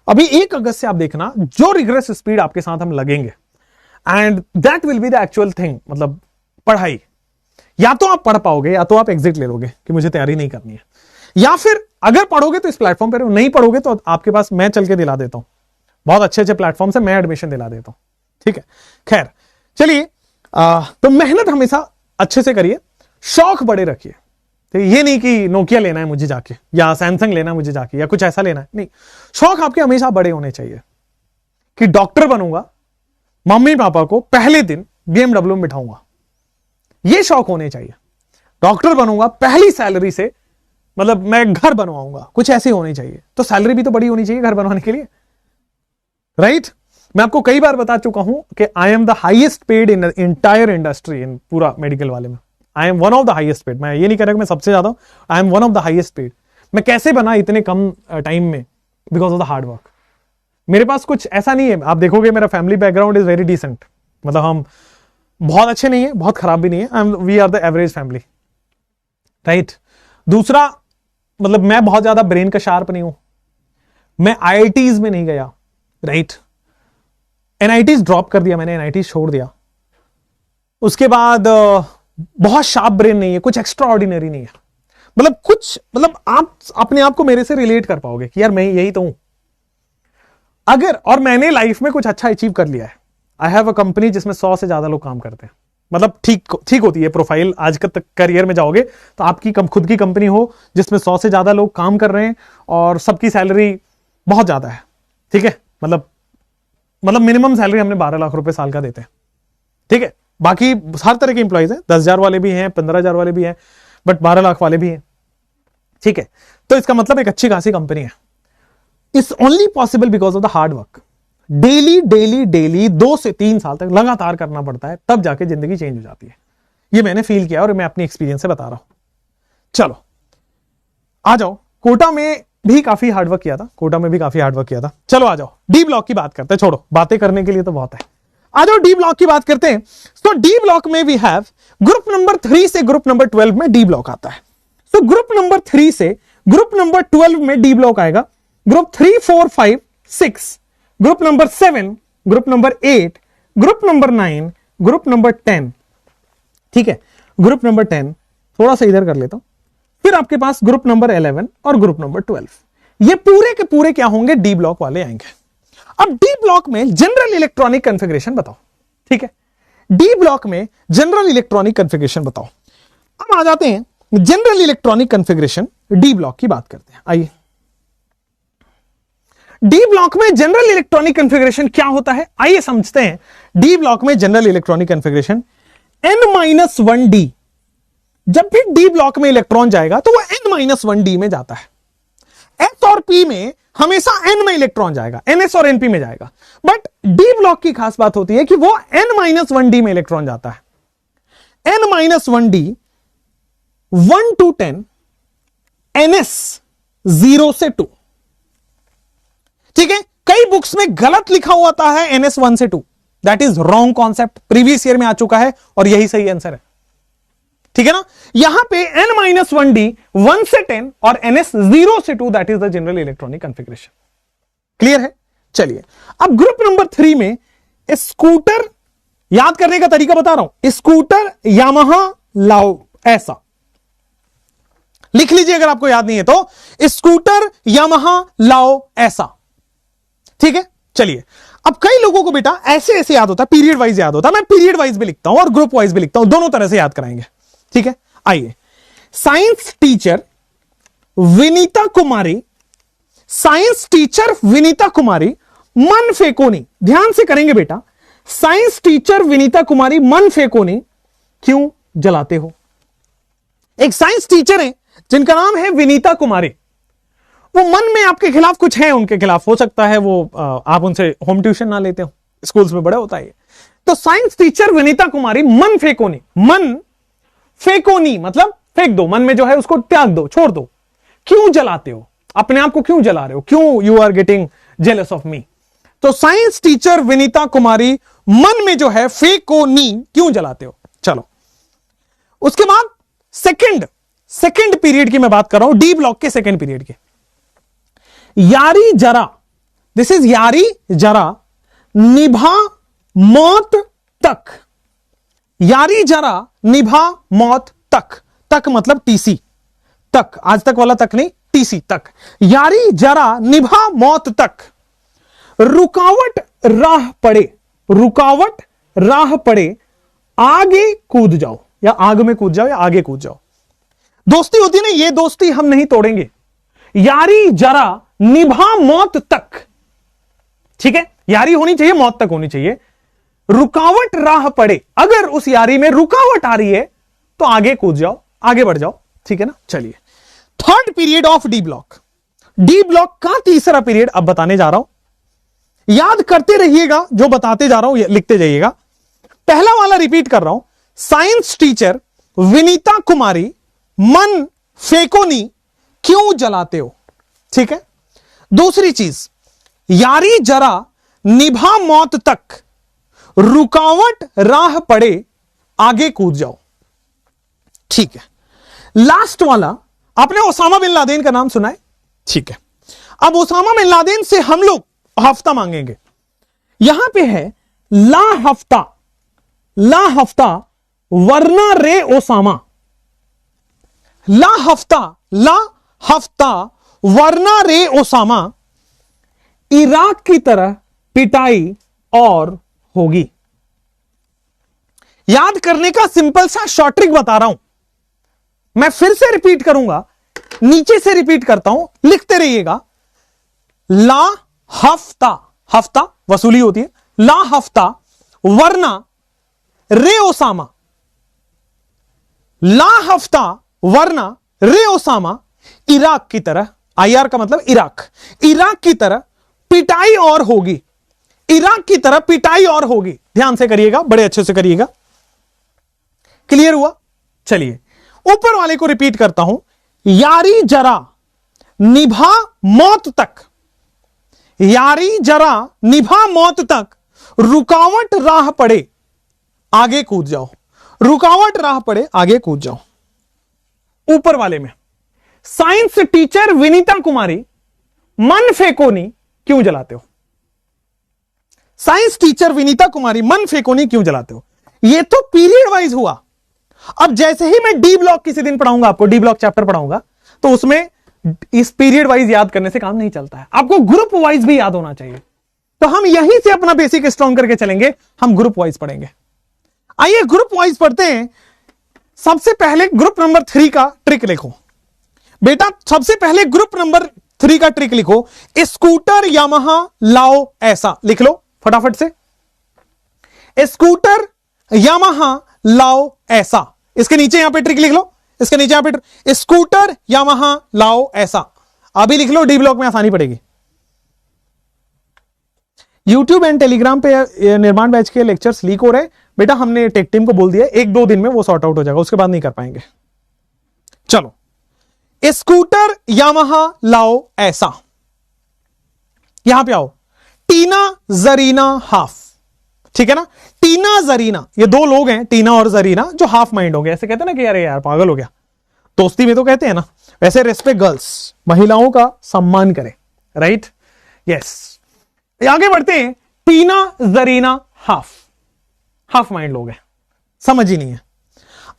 अभी 1 अगस्त से आप देखना जो रिग्रेस स्पीड आपके साथ हम लगेंगे, and that will be the actual thing. मतलब पढ़ाई, या तो आप पढ़ पाओगे या तो आप एग्जिट ले लोगे कि मुझे तैयारी नहीं करनी है, या फिर अगर पढ़ोगे तो इस प्लेटफॉर्म पर, नहीं पढ़ोगे तो आपके पास मैं चल के दिला देता हूं, बहुत अच्छे अच्छे प्लेटफॉर्म से मैं एडमिशन दिला देता हूं, ठीक है। खैर चलिए, तो मेहनत हमेशा अच्छे से करिए, शौक बड़े रखिए। तो ये नहीं कि नोकिया लेना है मुझे जाके, या सैमसंग लेना है मुझे जाके, या कुछ ऐसा लेना है, नहीं। शौक आपके हमेशा बड़े होने चाहिए कि डॉक्टर बनूंगा, मम्मी पापा को पहले दिन BMW में बिठाऊंगा, ये शौक होने चाहिए। डॉक्टर बनूंगा, पहली सैलरी से मतलब मैं घर बनवाऊंगा, कुछ ऐसे होने चाहिए। तो सैलरी भी तो बड़ी होनी चाहिए घर बनवाने के लिए, राइट। मैं आपको कई बार बता चुका हूं कि I am the highest paid in entire industry, in पूरा मेडिकल वाले में I am one of the highest paid. मैं ये नहीं कह रहा कि मैं सबसे ज्यादा हूं, I am one of the highest paid. मैं कैसे बना इतने कम टाइम में? Because of the hard work. मेरे पास कुछ ऐसा नहीं है, आप देखोगे मेरा family background is very decent, मतलब हम बहुत अच्छे नहीं है, बहुत खराब भी नहीं है, we are the average family, right. दूसरा, मतलब मैं बहुत ज्यादा ब्रेन का शार्प नहीं हूं, मैं IITs में नहीं गया, राइट। NITs ड्रॉप कर दिया मैंने, NITs छोड़ दिया। उसके बाद बहुत शार्प ब्रेन नहीं है, कुछ एक्स्ट्रा ऑर्डिनरी नहीं है, मतलब कुछ, मतलब आप अपने आप को मेरे से रिलेट कर पाओगे कि यार मैं यही तो हूं अगर, और मैंने लाइफ में कुछ अच्छा अचीव कर लिया है। आई हैव अ कंपनी जिसमें 100 से ज्यादा लोग काम करते हैं, मतलब ठीक होती है प्रोफाइल। आज तक करियर में जाओगे तो आपकी खुद की कंपनी हो जिसमें 100 से ज्यादा लोग काम कर रहे हैं और सबकी सैलरी बहुत ज्यादा है, ठीक है। मतलब मिनिमम सैलरी हमने 12 लाख रुपए साल का देते हैं, ठीक है। बाकी हर तरह के इंप्लॉइज हैं, 10,000 वाले भी हैं, 15,000 वाले भी हैं, बट 12 लाख वाले भी हैं, ठीक है। तो इसका मतलब एक अच्छी खासी कंपनी है। It's only possible because of the hard work. Daily daily daily 2 से 3 साल तक लगातार करना पड़ता है, तब जाके जिंदगी चेंज हो जाती है। ये मैंने फील किया और मैं अपनी एक्सपीरियंस से बता रहा हूं। चलो आ जाओ, कोटा में भी काफी हार्डवर्क किया था, चलो आ जाओ डी ब्लॉक की बात करते हैं। छोड़ो, बातें करने के लिए तो बहुत है, आ जाओ डी ब्लॉक की बात करते हैं। तो डी ब्लॉक में वी हैव ग्रुप नंबर 3 से ग्रुप नंबर 12 में डी ब्लॉक आता है। तो ग्रुप नंबर 3 से ग्रुप नंबर 12 में डी ब्लॉक आएगा। Group 3, 4, 5, 6, group number 7, group number 8, group number 9, group number 10। ठीक है, ग्रुप नंबर 10 थोड़ा सा इधर कर लेता हूं। फिर आपके पास ग्रुप नंबर 11 और ग्रुप नंबर 12, ये पूरे के पूरे क्या होंगे, डी ब्लॉक वाले आएंगे। अब डी ब्लॉक में जनरल इलेक्ट्रॉनिक कॉन्फ़िगरेशन बताओ। ठीक है, डी ब्लॉक में जनरल इलेक्ट्रॉनिक कॉन्फ़िगरेशन बताओ। अब आ जाते हैं general electronic configuration, D block की बात करते हैं। आइए, डी ब्लॉक में जनरल इलेक्ट्रॉनिक कॉन्फ़िगरेशन क्या होता है, आइए समझते हैं। डी ब्लॉक में जनरल इलेक्ट्रॉनिक कॉन्फ़िगरेशन, n-1d, जब भी डी ब्लॉक में इलेक्ट्रॉन जाएगा तो वह n-1d में जाता है। s और p में हमेशा n में इलेक्ट्रॉन जाएगा, ns और np में जाएगा। बट डी ब्लॉक की खास बात होती है कि वो n-1d में इलेक्ट्रॉन जाता है। n-1d 1 to 10, ns 0 से 2। ठीक है, कई बुक्स में गलत लिखा हुआ है ns 1 से 2, that is wrong concept, previous year में आ चुका है और यही सही आंसर है। ठीक है ना, यहां पे n-1d 1 से 10 और ns 0 से 2, that is the general electronic configuration. Clear है? चलिए, अब ग्रुप नंबर 3 में स्कूटर, याद करने का तरीका बता रहा हूं, स्कूटर यामाहा लाओ, ऐसा लिख लीजिए अगर आपको याद नहीं है तो, स्कूटर यामाहा लाओ ऐसा। ठीक है, चलिए, अब कई लोगों को बेटा ऐसे ऐसे याद होता है, पीरियड वाइज याद होता है। मैं पीरियड वाइज भी लिखता हूं और ग्रुप वाइज भी लिखता हूं, दोनों तरह से याद कराएंगे। ठीक है, आइए, साइंस टीचर विनीता कुमारी, साइंस टीचर विनीता कुमारी मन फेकोनी, ध्यान से करेंगे बेटा, साइंस टीचर विनीता कुमारी मन फेकोनी क्यों जलाते हो। एक साइंस टीचर है जिनका नाम है विनीता कुमारी, वो मन में आपके खिलाफ कुछ है, उनके खिलाफ हो सकता है वो आप उनसे होम ट्यूशन ना लेते हो, स्कूल्स में बड़े होता है। तो साइंस टीचर विनीता कुमारी मन फेकोनी, मन फेकोनी मतलब फेंक दो, मन में जो है उसको त्याग दो, छोड़ दो। क्यों जलाते हो, अपने आप को क्यों जला रहे हो, क्यों you are getting jealous of me. तो साइंस टीचर विनीता कुमारी मन में जो है फेकोनी क्यों जलाते हो। चलो, उसके बाद सेकंड पीरियड की मैं बात कर रहा हूं, डी ब्लॉक के सेकंड पीरियड की। यारी जरा, दिस इज यारी जरा निभा मौत तक, यारी जरा निभा मौत तक, तक मतलब टीसी, तक, आज तक वाला तक नहीं, टीसी तक। यारी जरा निभा मौत तक, रुकावट राह पड़े, रुकावट राह पड़े आगे कूद जाओ, या आग में कूद जाओ या आगे कूद जाओ। दोस्ती होती है ना, ये दोस्ती हम नहीं तोड़ेंगे। यारी जरा निभा मौत तक, ठीक है, यारी होनी चाहिए, मौत तक होनी चाहिए। रुकावट राह पड़े, अगर उस यारी में रुकावट आ रही है तो आगे कूद जाओ, आगे बढ़ जाओ। ठीक है ना, चलिए, third period of D block, D block का तीसरा पीरियड अब बताने जा रहा हूं, याद करते रहिएगा, जो बताते जा रहा हूं लिखते जाइएगा। पहला वाला रिपीट कर रहा हूं, साइंस टीचर विनीता कुमारी मन फेकोनी क्यों जलाते हो। ठीक है, दूसरी चीज, यारी जरा निभा मौत तक, रुकावट राह पड़े आगे कूद जाओ। ठीक है, लास्ट वाला, आपने ओसामा बिन लादेन का नाम सुना है। ठीक है, अब ओसामा बिन लादेन से हम लोग हफ्ता मांगेंगे। यहां पे है ला हफ्ता, ला हफ्ता वरना रे ओसामा, ला हफ्ता, ला हफ्ता वरना रे ओसामा, इराक की तरह पिटाई और होगी। याद करने का सिंपल सा शॉर्ट ट्रिक बता रहा हूं, मैं फिर से रिपीट करूंगा, नीचे से रिपीट करता हूं, लिखते रहिएगा। ला हफ्ता, हफ्ता वसूली होती है, ला हफ्ता वरना रे ओसामा, ला हफ्ता वरना रे ओसामा, इराक की तरह, आईआर का मतलब इराक, इराक की तरह पिटाई और होगी, इराक की तरह पिटाई और होगी। ध्यान से करिएगा, बड़े अच्छे से करिएगा। क्लियर हुआ? चलिए, ऊपर वाले को रिपीट करता हूं, यारी जरा निभा मौत तक, यारी जरा निभा मौत तक, रुकावट राह पड़े आगे कूद जाओ, रुकावट राह पड़े आगे कूद जाओ। ऊपर वाले में साइंस टीचर विनीता कुमारी मन फेकोनी क्यों जलाते हो? साइंस टीचर विनीता कुमारी मन फेकोनी क्यों जलाते हो? ये तो पीरियड वाइज हुआ। अब जैसे ही मैं डी ब्लॉक किसी दिन पढ़ाऊंगा, आपको डी ब्लॉक चैप्टर पढ़ाऊंगा, तो उसमें इस पीरियड वाइज याद करने से काम नहीं चलता है, आपको ग्रुप वाइज भी याद होना चाहिए। तो हम यहीं से अपना बेसिक स्ट्रॉन्ग करके चलेंगे, हम ग्रुप वाइज पढ़ेंगे। आइए ग्रुप वाइज पढ़ते हैं। सबसे पहले ग्रुप नंबर 3 का ट्रिक लिखो बेटा। सबसे पहले ग्रुप नंबर 3 का ट्रिक लिखो, स्कूटर यामाहा लाओ ऐसा। लिख लो फटाफट से, स्कूटर यामाहा लाओ ऐसा। इसके नीचे यहां पे ट्रिक लिख लो, इसके नीचे यहां पे स्कूटर यामाहा लाओ ऐसा। अभी लिख लो, डी ब्लॉक में आसानी पड़ेगी। यूट्यूब एंड टेलीग्राम पे निर्माण बैच के लेक्चर्स लीक हो रहे बेटा, हमने टेक टीम को बोल दिया 1-2 दिन में वो सॉर्ट आउट हो जाएगा, उसके बाद नहीं कर पाएंगे। चलो, स्कूटर यामाहा लाओ ऐसा। यहां पे आओ, टीना जरीना हाफ। ठीक है ना, टीना जरीना, ये 2 लोग हैं, टीना और जरीना, जो हाफ माइंड हो गए। ऐसे कहते हैं ना कि यार पागल हो गया, दोस्ती में तो कहते हैं ना, वैसे रेस्पेक्ट गर्ल्स, महिलाओं का सम्मान करें, राइट? यस। आगे बढ़ते हैं, टीना जरीना हाफ माइंड लोग हैं, समझ ही नहीं है।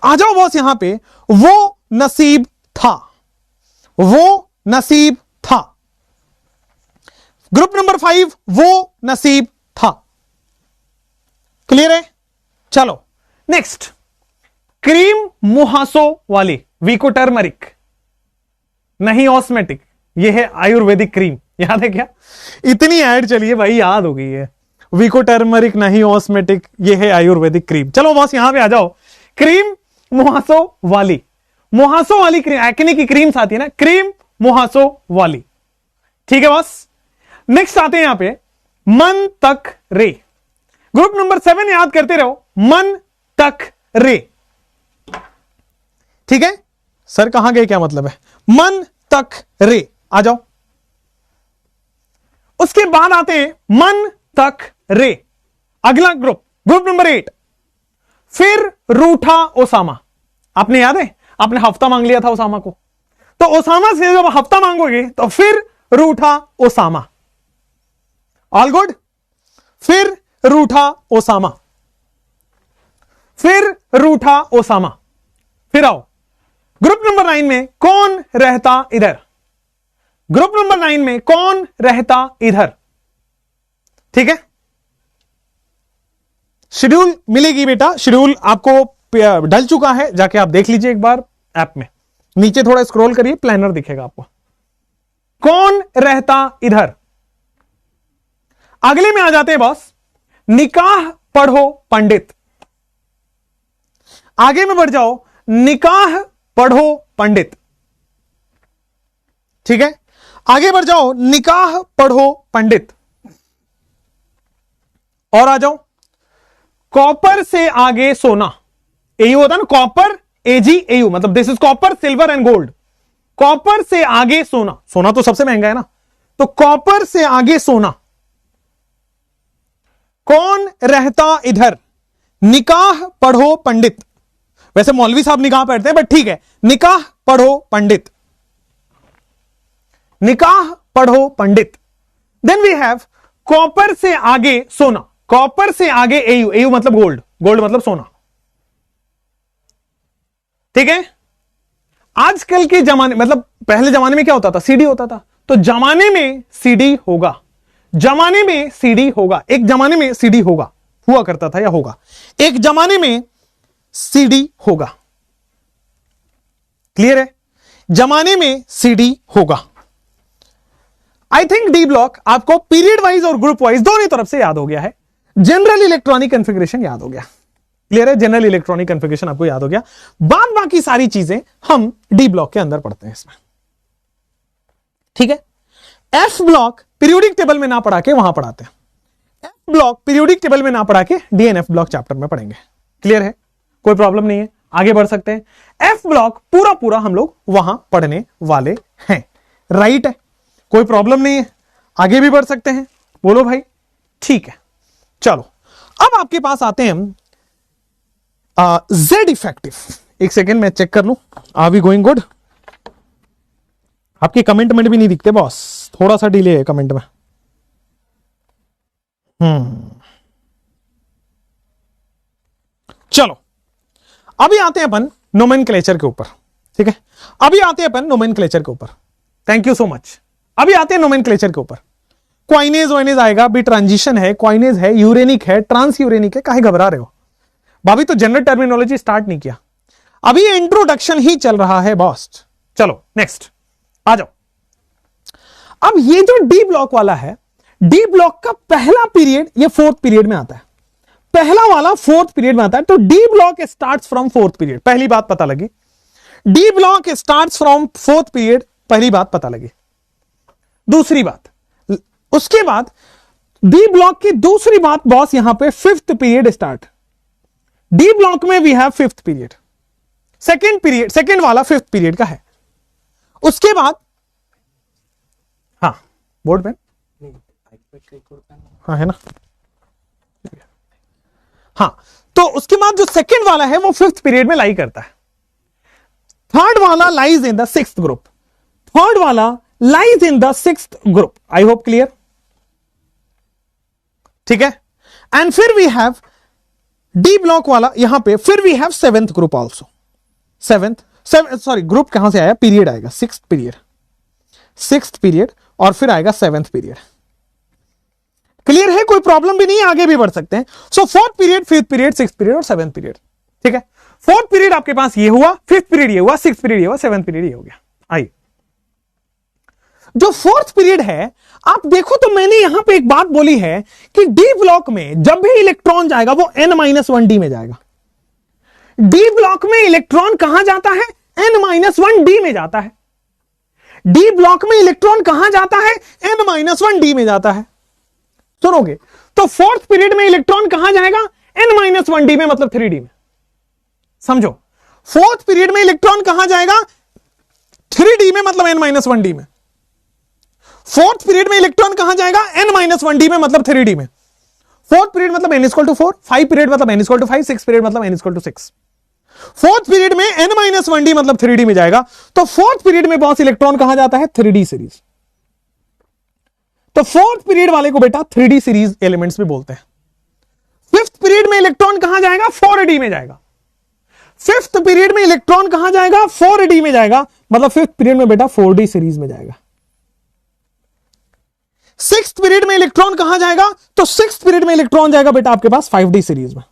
आ जाओ बॉस यहां पे, वो नसीब था, वो नसीब था। ग्रुप नंबर 5, वो नसीब था। क्लियर है? चलो नेक्स्ट, क्रीम मुहासो वाली, वीको टर्मरिक, नहीं ऑस्मेटिक, ये है आयुर्वेदिक क्रीम। याद है क्या? इतनी ऐड चली है भाई, याद हो गई है। वीको टर्मरिक नहीं ऑस्मेटिक, ये है आयुर्वेदिक क्रीम। चलो बॉस यहां पे आ जाओ, क्रीम मुहासो वाली, मुहासो वाली क्रीम, एक्ने की क्रीम्स आती है ना, क्रीम मुहासो वाली। ठीक है बॉस। नेक्स्ट आते हैं यहां पे, मन तक रे। ग्रुप नंबर 7 याद करते रहो, मन तक रे। ठीक है सर, कहां गए, क्या मतलब है? मन तक रे, आ जाओ। उसके बाद आते हैं मन तक रे, अगला ग्रुप, ग्रुप नंबर 8, फिर रूठा ओसामा। आपने याद है, आपने हफ्ता मांग लिया था ओसामा को, तो ओसामा से जब हफ्ता मांगोगे तो फिर रूठा ओसामा। All good? फिर रूठा ओसामा, फिर रूठा ओसामा। फिर आओ, ग्रुप नंबर 9 में कौन रहता इधर। ग्रुप नंबर 9 में कौन रहता इधर। ठीक है, शेड्यूल मिलेगी बेटा, शेड्यूल आपको डल चुका है, जाके आप देख लीजिए एक बार ऐप में, नीचे थोड़ा स्क्रॉल करिए, प्लानर दिखेगा आपको। कौन रहता इधर। अगले में आ जाते हैं बॉस, निकाह पढ़ो पंडित। आगे में बढ़ जाओ, निकाह पढ़ो पंडित। ठीक है, आगे बढ़ जाओ, निकाह पढ़ो पंडित। और आ जाओ, कॉपर से आगे सोना। एयू होता है ना, कॉपर एजी एयू, मतलब this is copper silver and gold. Copper से आगे सोना, सोना तो सबसे महंगा है ना, तो कॉपर से आगे सोना। कौन रहता इधर, निकाह पढ़ो पंडित। वैसे मौलवी साहब निकाह पढ़ते हैं, बट ठीक है, निकाह पढ़ो पंडित, निकाह पढ़ो पंडित। देन वी हैव कॉपर से आगे सोना, कॉपर से आगे एयू, एयू मतलब गोल्ड, गोल्ड मतलब सोना। ठीक है, आजकल के जमाने, मतलब पहले जमाने में क्या होता था, सीडी होता था, तो जमाने में सीडी होगा, जमाने में सीडी होगा, एक जमाने में सीडी होगा, हुआ करता था या होगा, एक जमाने में सीडी होगा। क्लियर है, जमाने में सीडी होगा। आई थिंक डी ब्लॉक आपको पीरियड वाइज और ग्रुप वाइज दोनों तरफ से याद हो गया है। जनरल इलेक्ट्रॉनिक कॉन्फ़िगरेशन याद हो गया, क्लियर है, जनरल इलेक्ट्रॉनिक कॉन्फ़िगरेशन आपको याद हो गया। बाद बाकी सारी चीजें हम डी ब्लॉक के अंदर पढ़ते हैं इसमें। ठीक है, एफ ब्लॉक पीरियोडिक टेबल में ना पढ़ा के वहां पढ़ाते हैं, एफ ब्लॉक पीरियोडिक टेबल में ना पढ़ा के डीएनएफ ब्लॉक चैप्टर में पढ़ेंगे। क्लियर है, कोई प्रॉब्लम नहीं है, आगे बढ़ सकते हैं। एफ ब्लॉक पूरा पूरा हम लोग वहां पढ़ने वाले हैं, राइट है, कोई प्रॉब्लम नहीं है, आगे भी बढ़ सकते हैं। बोलो भाई, ठीक है। चलो अब आपके पास आते हैं जेड इफेक्टिव, एक सेकेंड मैं चेक कर लूं, आर वी गोइंग गुड? आपके कमेंट में भी नहीं दिखते बॉस, थोड़ा सा डिले है कमेंट में। चलो अभी आते हैं अपन नोमेनक्लेचर के ऊपर, ठीक है, अभी आते हैं अपन नोमेनक्लेचर के ऊपर। Thank you so much. अभी आते हैं नोमेनक्लेचर के ऊपर। क्वाइनेज वाइनेज आएगा, भी ट्रांजिशन है, क्वाइनेज है, यूरेनिक है, ट्रांस यूरेनिक है, काहे घबरा रहे हो? भाभी तो जनरल टर्मिनोलॉजी स्टार्ट नहीं किया, अभी इंट्रोडक्शन ही चल रहा है बॉस। चलो नेक्स्ट आ जाओ। अब ये जो डी ब्लॉक वाला है, डी ब्लॉक का पहला पीरियड ये फोर्थ पीरियड में आता है, पहला वाला फोर्थ पीरियड में आता है, तो D block starts from fourth period, पहली बात पता लगी। D block starts from fourth period, पहली बात पता लगी। दूसरी बात, उसके बाद डी ब्लॉक की दूसरी बात बॉस, यहां पे fifth period start. D block में we have fifth period, second period, second वाला फिफ्थ पीरियड का है। उसके बाद हाँ बोर्ड पेन, हाँ है ना, हाँ, तो उसके बाद जो सेकेंड वाला है वो फिफ्थ पीरियड में लाई करता है। थर्ड वाला lies in the sixth group, third वाला lies in the sixth group. I hope clear, ठीक है। एंड फिर वी हैव डी ब्लॉक वाला यहां पे, फिर we have seventh group also, sorry group कहां से आया, पीरियड आएगा, सिक्स्थ पीरियड, सिक्स्थ पीरियड, और फिर आएगा सेवेंथ पीरियड। क्लियर है, कोई प्रॉब्लम भी नहीं है, आगे भी बढ़ सकते हैं। So fourth period, fifth period, sixth period और सेवेंथ पीरियड, ठीक है। फोर्थ पीरियड आपके पास ये हुआ, फिफ्थ पीरियड ये हुआ, सिक्स्थ पीरियड ये हुआ, सेवेंथ पीरियड ये हो गया। आइए, जो फोर्थ पीरियड है, आप देखो तो मैंने यहां पे एक बात बोली है कि डी ब्लॉक में जब भी इलेक्ट्रॉन जाएगा वो n-1d में जाएगा। डी ब्लॉक में इलेक्ट्रॉन कहां जाता है, n-1d में जाता है। डी ब्लॉक में इलेक्ट्रॉन कहां जाता है, n-1d में जाता है। सुनोगे तो फोर्थ पीरियड में इलेक्ट्रॉन कहां जाएगा, n-1d में, मतलब 3d में। समझो, फोर्थ पीरियड में इलेक्ट्रॉन कहां जाएगा, 3d में, मतलब n-1d में। फोर्थ पीरियड में इलेक्ट्रॉन कहां जाएगा, n-1d में, मतलब 3d में। फोर्थ पीरियड मतलब n=4, 5 पीरियड मतलब n=5, 6 पीरियड मतलब n=6। फोर्थ पीरियड में n-1d मतलब 3d में जाएगा, तो फोर्थ पीरियड में बॉस इलेक्ट्रॉन कहां जाता है, 3d सीरीज। तो फोर्थ पीरियड वाले को बेटा 3d सीरीज एलिमेंट्स भी बोलते हैं। फिफ्थ पीरियड में इलेक्ट्रॉन कहां जाएगा, 4d में जाएगा। फिफ्थ पीरियड में इलेक्ट्रॉन कहां जाएगा, 4d में जाएगा, मतलब फिफ्थ पीरियड में बेटा 4d सीरीज में जाएगा। सिक्स्थ पीरियड में इलेक्ट्रॉन कहां जाएगा, तो सिक्स्थ पीरियड में इलेक्ट्रॉन जाएगा बेटा आपके पास 5d सीरीज में।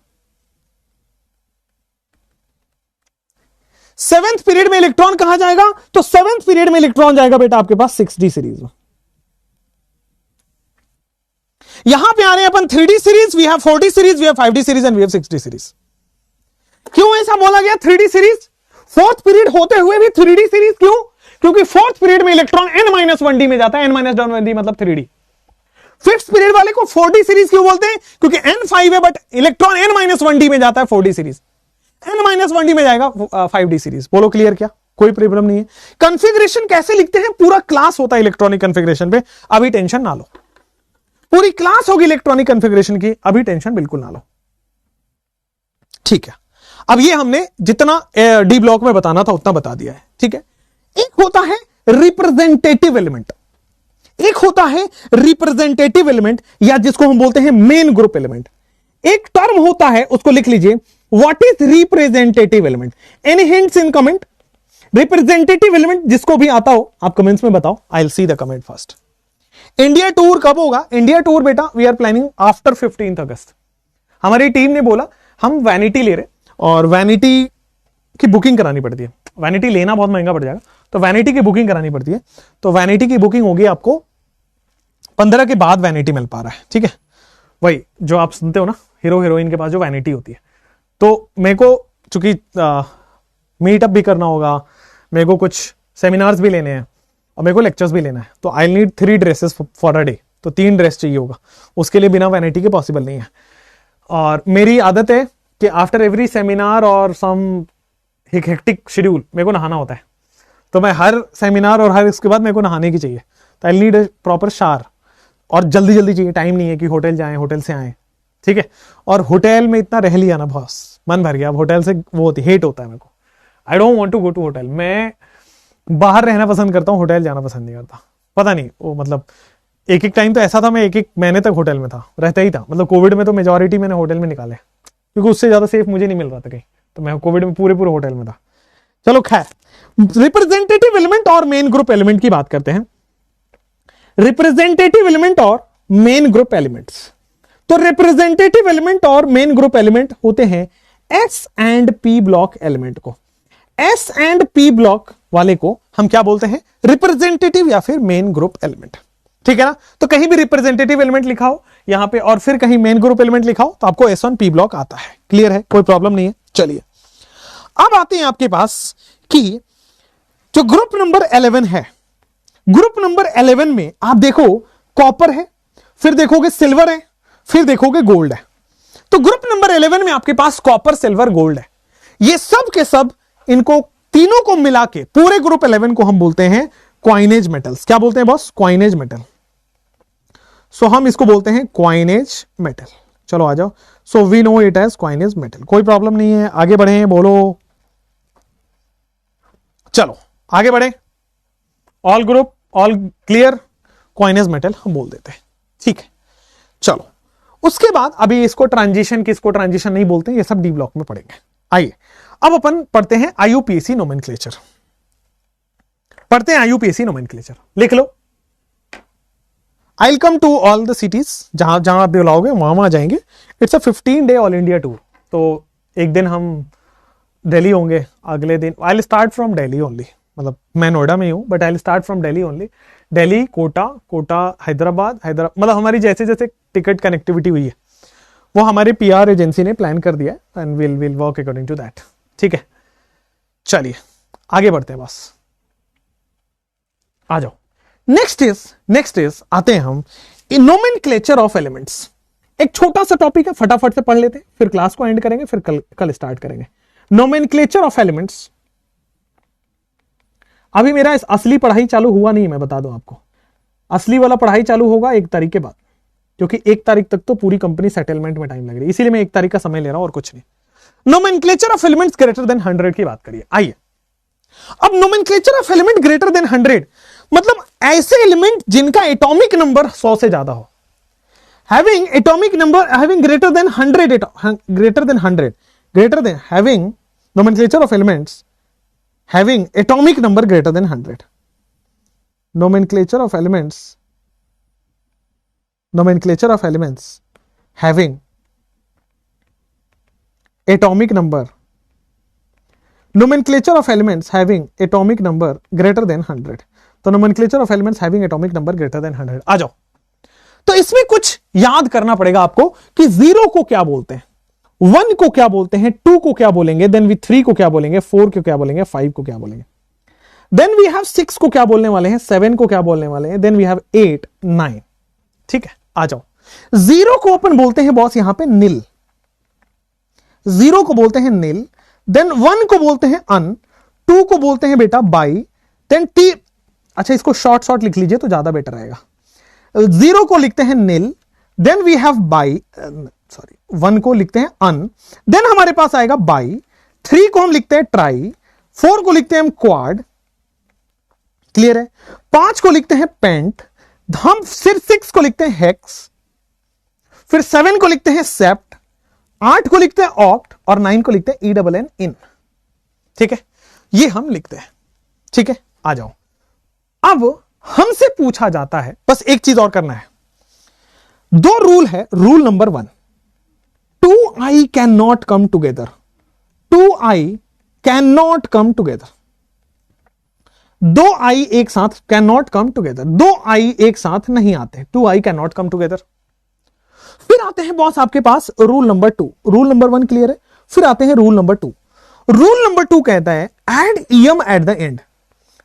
सेवेंथ पीरियड में इलेक्ट्रॉन कहां जाएगा, तो सेवेंथ पीरियड में इलेक्ट्रॉन जाएगा बेटा आपके पास 6d सीरीज में। यहां पे आ रहे हैं अपन 3d series, we have 4d series, we have 5d series and we have 6d series. क्यों ऐसा बोला गया 3d सीरीज, फोर्थ पीरियड होते हुए भी 3d सीरीज क्यों, क्योंकि फोर्थ पीरियड में इलेक्ट्रॉन n-1d में जाता है, n-1d मतलब 3d। फिफ्थ पीरियड वाले को 4d सीरीज क्यों बोलते हैं, क्योंकि n5 है बट इलेक्ट्रॉन n-1d में जाता है, 4d सीरीज। n-1d में जाएगा 5d सीरीज। बोलो क्लियर, क्या कोई प्रॉब्लम नहीं है। कंफिग्रेशन कैसे लिखते हैं, पूरा क्लास होता है इलेक्ट्रॉनिक कंफिग्रेशन पे, अभी टेंशन ना लो, पूरी क्लास होगी इलेक्ट्रॉनिक कंफिग्रेशन की, अभी टेंशन बिल्कुल ना लो, ठीक है। अब ये हमने जितना डी ब्लॉक में बताना था उतना बता दिया है, ठीक है। एक होता है रिप्रेजेंटेटिव एलिमेंट, एक होता है रिप्रेजेंटेटिव एलिमेंट, या जिसको हम बोलते हैं मेन ग्रुप एलिमेंट। एक टर्म होता है, उसको लिख लीजिए, what is representative element. Any hints in comment, representative element जिसको भी आता हो आप कमेंट्स में बताओ, I will see the comment first. India tour कब होगा, इंडिया टूर बेटा वी आर प्लानिंग आफ्टर 15 अगस्त। हमारी टीम ने बोला हम वैनिटी ले रहे, और वैनिटी की बुकिंग करानी पड़ती है, वैनिटी लेना बहुत महंगा पड़ जाएगा, तो वैनिटी की बुकिंग करानी पड़ती है। तो वैनिटी की बुकिंग होगी आपको 15 के बाद वैनिटी मिल पा रहा है, ठीक है। वही जो आप सुनते हो ना, हीरो हीरोइन के पास जो वैनिटी होती है। तो मेरे को चूंकि मीटअप भी करना होगा, मेरे को कुछ सेमिनार्स भी लेने हैं और मेरे को लेक्चर्स भी लेना है, तो I need 3 dresses for a day, तो 3 ड्रेस चाहिए होगा, उसके लिए बिना वैनिटी के पॉसिबल नहीं है। और मेरी आदत है कि आफ्टर एवरी सेमिनार और सम हेक्टिक शेड्यूल मेरे को नहाना होता है, तो मैं हर सेमिनार और हर इसके बाद मेरे को नहाने की चाहिए, तो आई नीड प्रॉपर शावर, और जल्दी जल्दी चाहिए, टाइम नहीं है कि होटल जाएं होटल से आए, ठीक है। और होटल में इतना रह लिया ना बॉस, मन भर गया, अब होटल से वो होती हेट होता है मेरे को, I don't want to go to hotel. मैं बाहर रहना पसंद करता हूँ, होटल जाना पसंद नहीं करता। पता नहीं वो मतलब एक एक टाइम तो ऐसा था मैं एक महीने तक होटल में था, रहता ही था। मतलब कोविड में तो मेजोरिटी मैंने होटल में निकाले, क्योंकि उससे ज्यादा सेफ मुझे नहीं मिल रहा था कहीं, तो मैं कोविड में पूरे होटल में था। चलो खैर, रिप्रेजेंटेटिव एलिमेंट और मेन ग्रुप एलिमेंट की बात करते हैं। रिप्रेजेंटेटिव एलिमेंट और मेन ग्रुप एलिमेंट्स, तो रिप्रेजेंटेटिव एलिमेंट और मेन ग्रुप एलिमेंट होते हैं S and P block element को। एस एंड पी ब्लॉक वाले को हम क्या बोलते हैं? रिप्रेजेंटेटिव या फिर मेन ग्रुप एलिमेंट। ठीक है ना? तो कहीं भी रिप्रेजेंटेटिव एलिमेंट लिखा हो यहां पे और फिर कहीं मेन ग्रुप एलिमेंट लिखा हो तो आपको S1 पी ब्लॉक आता है। क्लियर है? कोई प्रॉब्लम नहीं है। चलिए अब आते हैं आपके पास कि जो ग्रुप नंबर 11 है, ग्रुप नंबर 11 में आप देखो कॉपर है, फिर देखोगे सिल्वर है, फिर देखोगे गोल्ड है। तो ग्रुप नंबर 11 में आपके पास कॉपर, सिल्वर, गोल्ड है। ये सब के सब, इनको तीनों को मिला के पूरे ग्रुप 11 को हम बोलते हैं क्वाइनेज मेटल्स। क्या बोलते हैं बॉस? Coinage metal. सो हम इसको बोलते हैं क्वाइनेज मेटल। चलो आ जाओ। So we know it as coinage metal. कोई प्रॉब्लम नहीं है, आगे बढ़े, बोलो। चलो आगे बढ़े। All group, all clear, coinage metal हम बोल देते हैं। ठीक है, चलो उसके बाद अभी इसको ट्रांजिशन, किसको ट्रांजिशन नहीं बोलते, ये सब डी ब्लॉक में पढ़ेंगे। आइए अब अपन पढ़ते हैं IUPAC नोमेनक्लेचर। पढ़ते हैं IUPAC नोमेनक्लेचर। लिख लो। I will come to all the cities, जहां जहां आप बुलाओगे वहां जाएंगे। It's a 15 day all India tour. तो एक दिन हम दिल्ली होंगे, अगले दिन I will start from Delhi only. मतलब मैं नोएडा में ही हूं but I will start from Delhi only. Delhi, Kota, Kota Hyderabad, मतलब हमारी जैसे जैसे टिकट कनेक्टिविटी हुई है वो हमारे PR एजेंसी ने प्लान कर दिया है and will work according to that. ठीक है, चलिए आगे बढ़ते हैं। बस आ जाओ। नेक्स्ट इज आते हैं हम नोमेनक्लेचर ऑफ एलिमेंट्स। एक छोटा सा टॉपिक है, फटाफट से पढ़ लेते हैं, फिर क्लास को एंड करेंगे, फिर कल स्टार्ट करेंगे। Nomenclature of elements. अभी मेरा इस असली पढ़ाई चालू हुआ नहीं, मैं बता दूं आपको। असली वाला पढ़ाई चालू होगा 1 तारीख के बाद, क्योंकि 1 तारीख तक तो पूरी कंपनी सेटलमेंट में टाइम लग रही है, इसीलिए मैं 1 तारीख का समय ले रहा हूं और कुछ नहीं। Nomenclature of elements greater than 100 की बात करिए। आइए अब nomenclature of element greater than 100 मतलब ऐसे एलिमेंट जिनका एटॉमिक नंबर 100 से ज्यादा हो। having atomic number having greater than 100 having nomenclature of elements having atomic number greater than 100 nomenclature of elements having atomic number greater than 100। तो nomenclature of elements having atomic number greater than 100। आ जाओ। तो इसमें कुछ याद करना पड़ेगा आपको कि 0 को क्या बोलते हैं, 1 को क्या बोलते हैं, 2 को क्या बोलेंगे, देन वी 3 को क्या बोलेंगे, 4 को क्या बोलेंगे, 5 को क्या बोलेंगे, देन वी हैव 6 को क्या बोलने वाले हैं, 7 को क्या बोलने वाले हैं, देन वी हैव 8, 9। ठीक है, आ जाओ। 0 को अपन बोलते हैं बॉस यहां पे नील, 0 को बोलते हैं नील, देन 1 को बोलते हैं अन, 2 को बोलते हैं बेटा बाई, देन टी। अच्छा इसको शॉर्ट लिख लीजिए तो ज्यादा बेटर रहेगा। 0 को लिखते हैं नील, देन वी हैव बाई, 1 को लिखते हैं अन, देन हमारे पास आएगा बाई, 3 को हम लिखते हैं ट्राई, 4 को लिखते हैं हम क्वाड। क्लियर है? 5 को लिखते हैं पेंट, हम फिर 6 को लिखते हैं हेक्स, फिर 7 को लिखते हैं सेप्ट, 8 को लिखते हैं ऑक्ट और 9 को लिखते हैं ENN इन। ठीक है, ये हम लिखते हैं। ठीक है, आ जाओ। अब हमसे पूछा जाता है, बस एक चीज और करना है। 2 रूल है। Rule number 1, 2i can not come together, 2i can not come together, 2i एक साथ can not come together, 2i एक साथ नहीं आते, 2i can not come together. फिर आते हैं बॉस आपके पास rule number 2। Rule number 1 clear है, फिर आते हैं रूल नंबर 2। रूल नंबर 2 कहता है add EM at the end.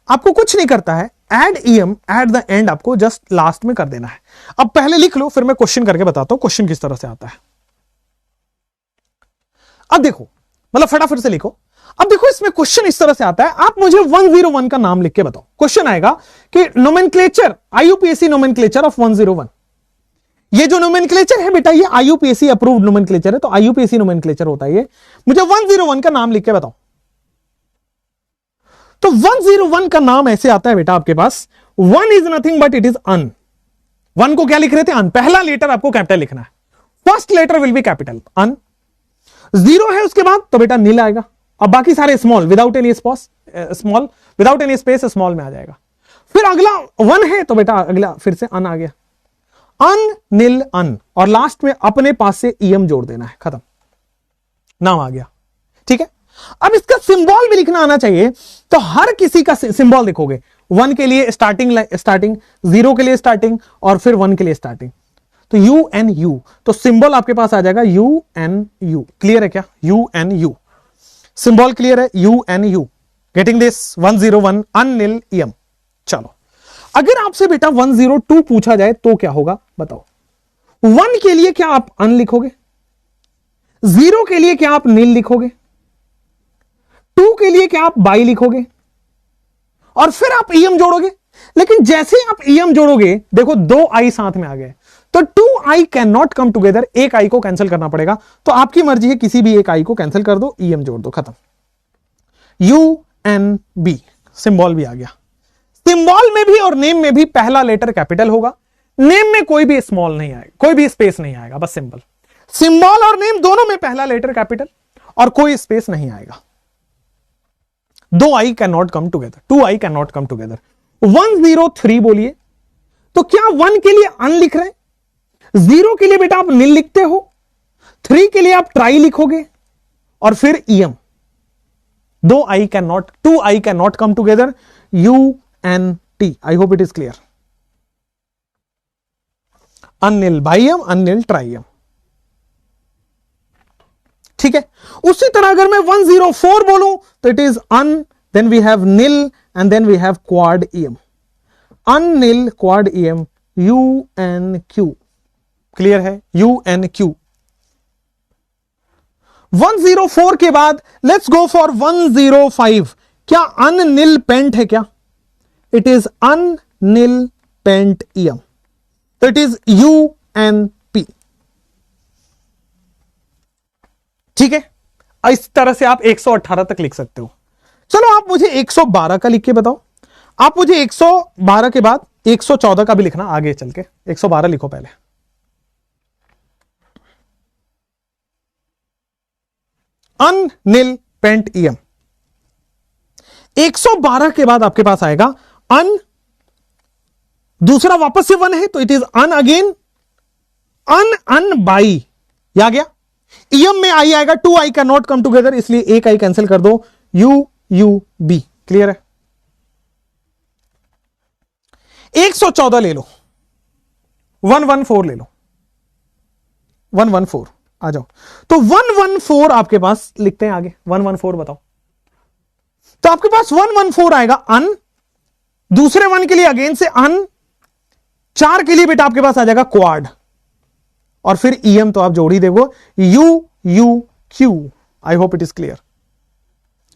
आपको कुछ नहीं करता है, add EM at the end आपको जस्ट लास्ट में कर देना है। अब पहले लिख लो, फिर मैं क्वेश्चन करके बताता हूं क्वेश्चन किस तरह से आता है। अब देखो, मतलब फटाफट से लिखो। अब देखो इसमें क्वेश्चन इस तरह से आता है, आप मुझे 101 का नाम लिख के बताओ। क्वेश्चन आएगा कि नोमेनक्लेचर, IUPAC नोमेनक्लेचर ऑफ 101। ये जो नोमेनक्लेचर है बेटा, ये आईयूपीएसी अप्रूव्ड नोमेनक्लेचर है, तो आईयूपीएसी नोमेनक्लेचर होता है ये। मुझे 101 का नाम लिख के बताओ। तो 101 का नाम ऐसे आता है बेटा आपके पास, 1 is nothing but it is un. 1 को क्या लिख रहे थे? अन। पहला लेटर आपको कैपिटल लिखना है, first letter will be capital, un. 0 है उसके बाद तो बेटा नील आएगा, अब बाकी सारे small, without any small, without any space small में आ जाएगा। फिर अगला 1 है तो बेटा अगला फिर से अन आ गया, अन नील अन, और लास्ट में अपने पास से ईएम जोड़ देना है, खत्म, नाम आ गया। ठीक है, अब इसका सिंबल भी लिखना आना चाहिए, तो हर किसी का सिंबल देखोगे, 1 के लिए स्टार्टिंग, 0 के लिए स्टार्टिंग, और फिर 1 के लिए स्टार्टिंग, तो यू एन यू, तो सिंबल आपके पास आ जाएगा यू एन यू। क्लियर है क्या? U N U symbol clear है, U N U. Getting this? 101 un nil ium. चलो, अगर आपसे बेटा 102 पूछा जाए तो क्या होगा बताओ? 1 के लिए क्या आप अन लिखोगे? 0 के लिए क्या आप नील लिखोगे? 2 के लिए क्या आप बाई लिखोगे? और फिर आप ईएम जोड़ोगे। लेकिन जैसे आप ईएम जोड़ोगे, देखो 2 आई साथ में आ गए, तो 2 I can not come together, एक आई को कैंसिल करना पड़ेगा। तो आपकी मर्जी है, किसी भी एक आई को कैंसिल कर दो, ईएम जोड़ दो, खत्म। यू एन बी सिंबल भी आ गया। सिंबल में भी और नेम में भी पहला लेटर कैपिटल होगा, नेम में कोई भी स्मॉल नहीं आएगा, कोई भी स्पेस नहीं आएगा, बस सिंपल। सिंबल और नेम दोनों में पहला लेटर कैपिटल और कोई स्पेस नहीं आएगा। 2 I can not come together, 2 I can not come together. 103 बोलिए, तो क्या 1 के लिए अन लिख रहे हैं? 0 के लिए बेटा आप नील लिखते हो, 3 के लिए आप ट्राई लिखोगे, और फिर ium. 2 I can not, 2 I can not come together, U N T. I hope it is clear. Unnil bium, unnil trium. ठीक है, उसी तरह अगर मैं 104 बोलूं तो it is un, then we have nil, and then we have quad ium, un nil quad ium, U N Q. Clear है? U N Q. 104 के बाद लेट्स गो फॉर 105। क्या अन नील पेंट है क्या? It is un nil pent ium, तो it is U N P. ठीक है, इस तरह से आप 118 तक लिख सकते हो। चलो आप मुझे 112 का लिख के बताओ। आप मुझे 112 के बाद 114 का भी लिखना, आगे चल के 112 लिखो पहले। अन नील पेंट ईएम। 112 के बाद आपके पास आएगा अन, दूसरा वापस से 1 है तो it is un again, un un bi, आ गया। ईएम में आई आएगा, 2 I can not come together, इसलिए एक आई कैंसिल कर दो, यू यू बी। क्लियर है? 114 ले लो, 114 ले लो, 114 आ जाओ। तो 114 आपके पास लिखते हैं आगे, 114 बताओ। तो आपके पास 114 आएगा अन, दूसरे 1 के लिए अगेन से अन, 4 के लिए बेटा आपके पास आ जाएगा क्वाड, और फिर ईएम तो आप जोड़ ही देखो, you you Q. I hope it is clear.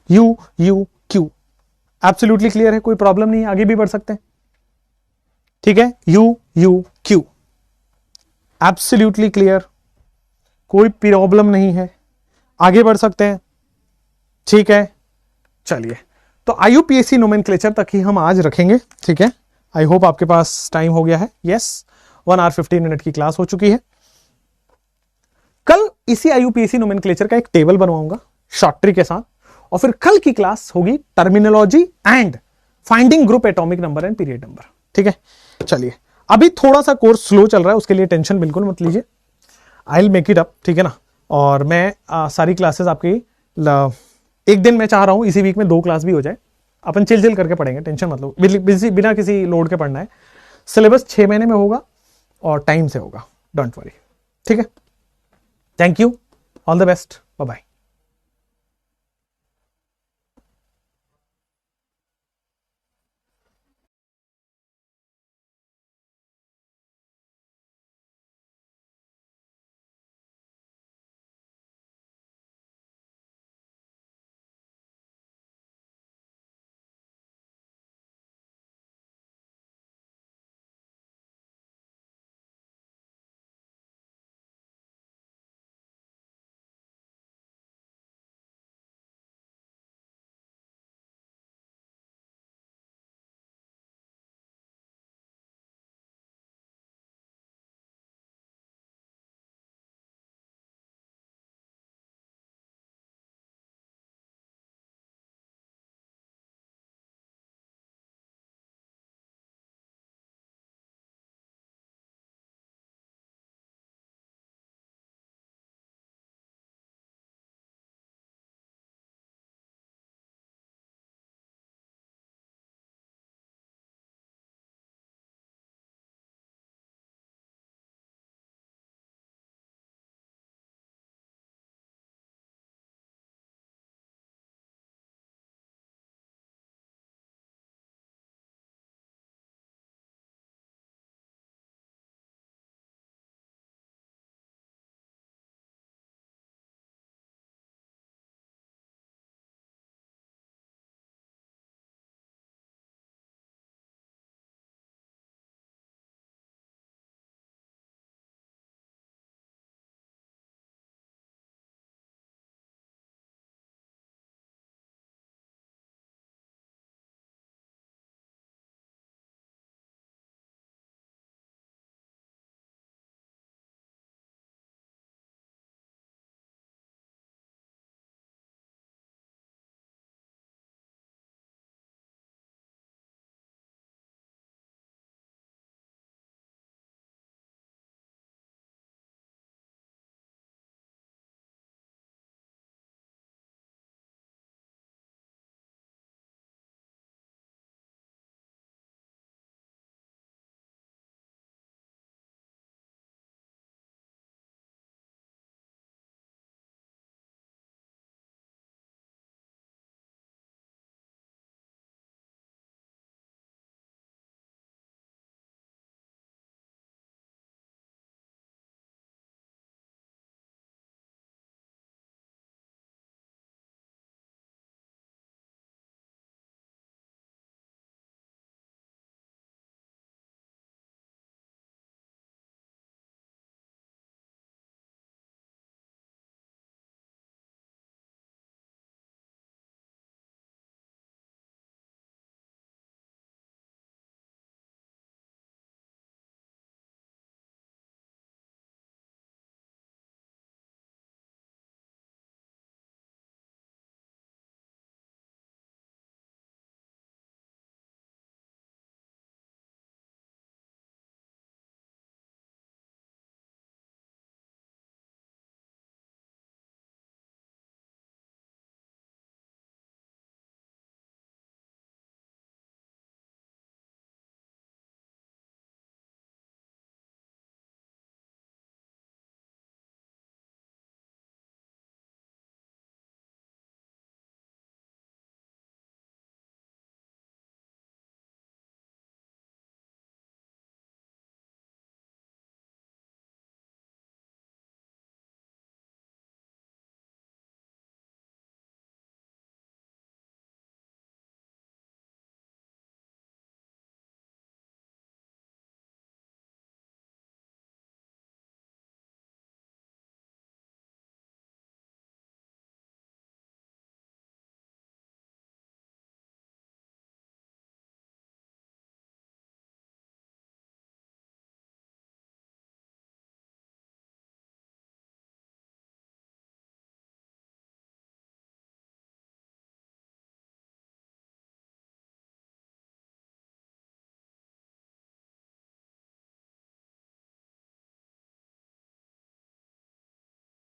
You you Q absolutely clear है, कोई प्रॉब्लम नहीं है, आगे भी बढ़ सकते हैं। ठीक है, you you Q absolutely clear, कोई प्रॉब्लम नहीं है, आगे बढ़ सकते हैं। ठीक है, चलिए, तो आईयूपीएसी नोमेनक्लेचर तक ही हम आज रखेंगे। ठीक है, आई होप आपके पास टाइम हो गया है। यस, 1 आवर 15 मिनट की क्लास हो चुकी है। कल इसी आईयूपीएसी नोमेनक्लेचर का एक टेबल बनवाऊंगा शॉर्ट ट्री के साथ, और फिर कल की क्लास होगी terminology and finding group atomic number and period number. ठीक है, चलिए, अभी थोड़ा सा कोर्स स्लो चल रहा है, उसके लिए टेंशन बिल्कुल मत लीजिए, I will make it up. ठीक है ना, और मैं सारी क्लासेस आपकी एक दिन मैं चाह रहा हूं इसी वीक में 2 क्लास भी हो जाए, अपन चिल करके पढ़ेंगे, टेंशन मत लो, बिना किसी लोड के पढ़ना है। सिलेबस 6 महीने में होगा और टाइम से होगा, डोंट वरी। ठीक है, thank you, all the best, bye bye.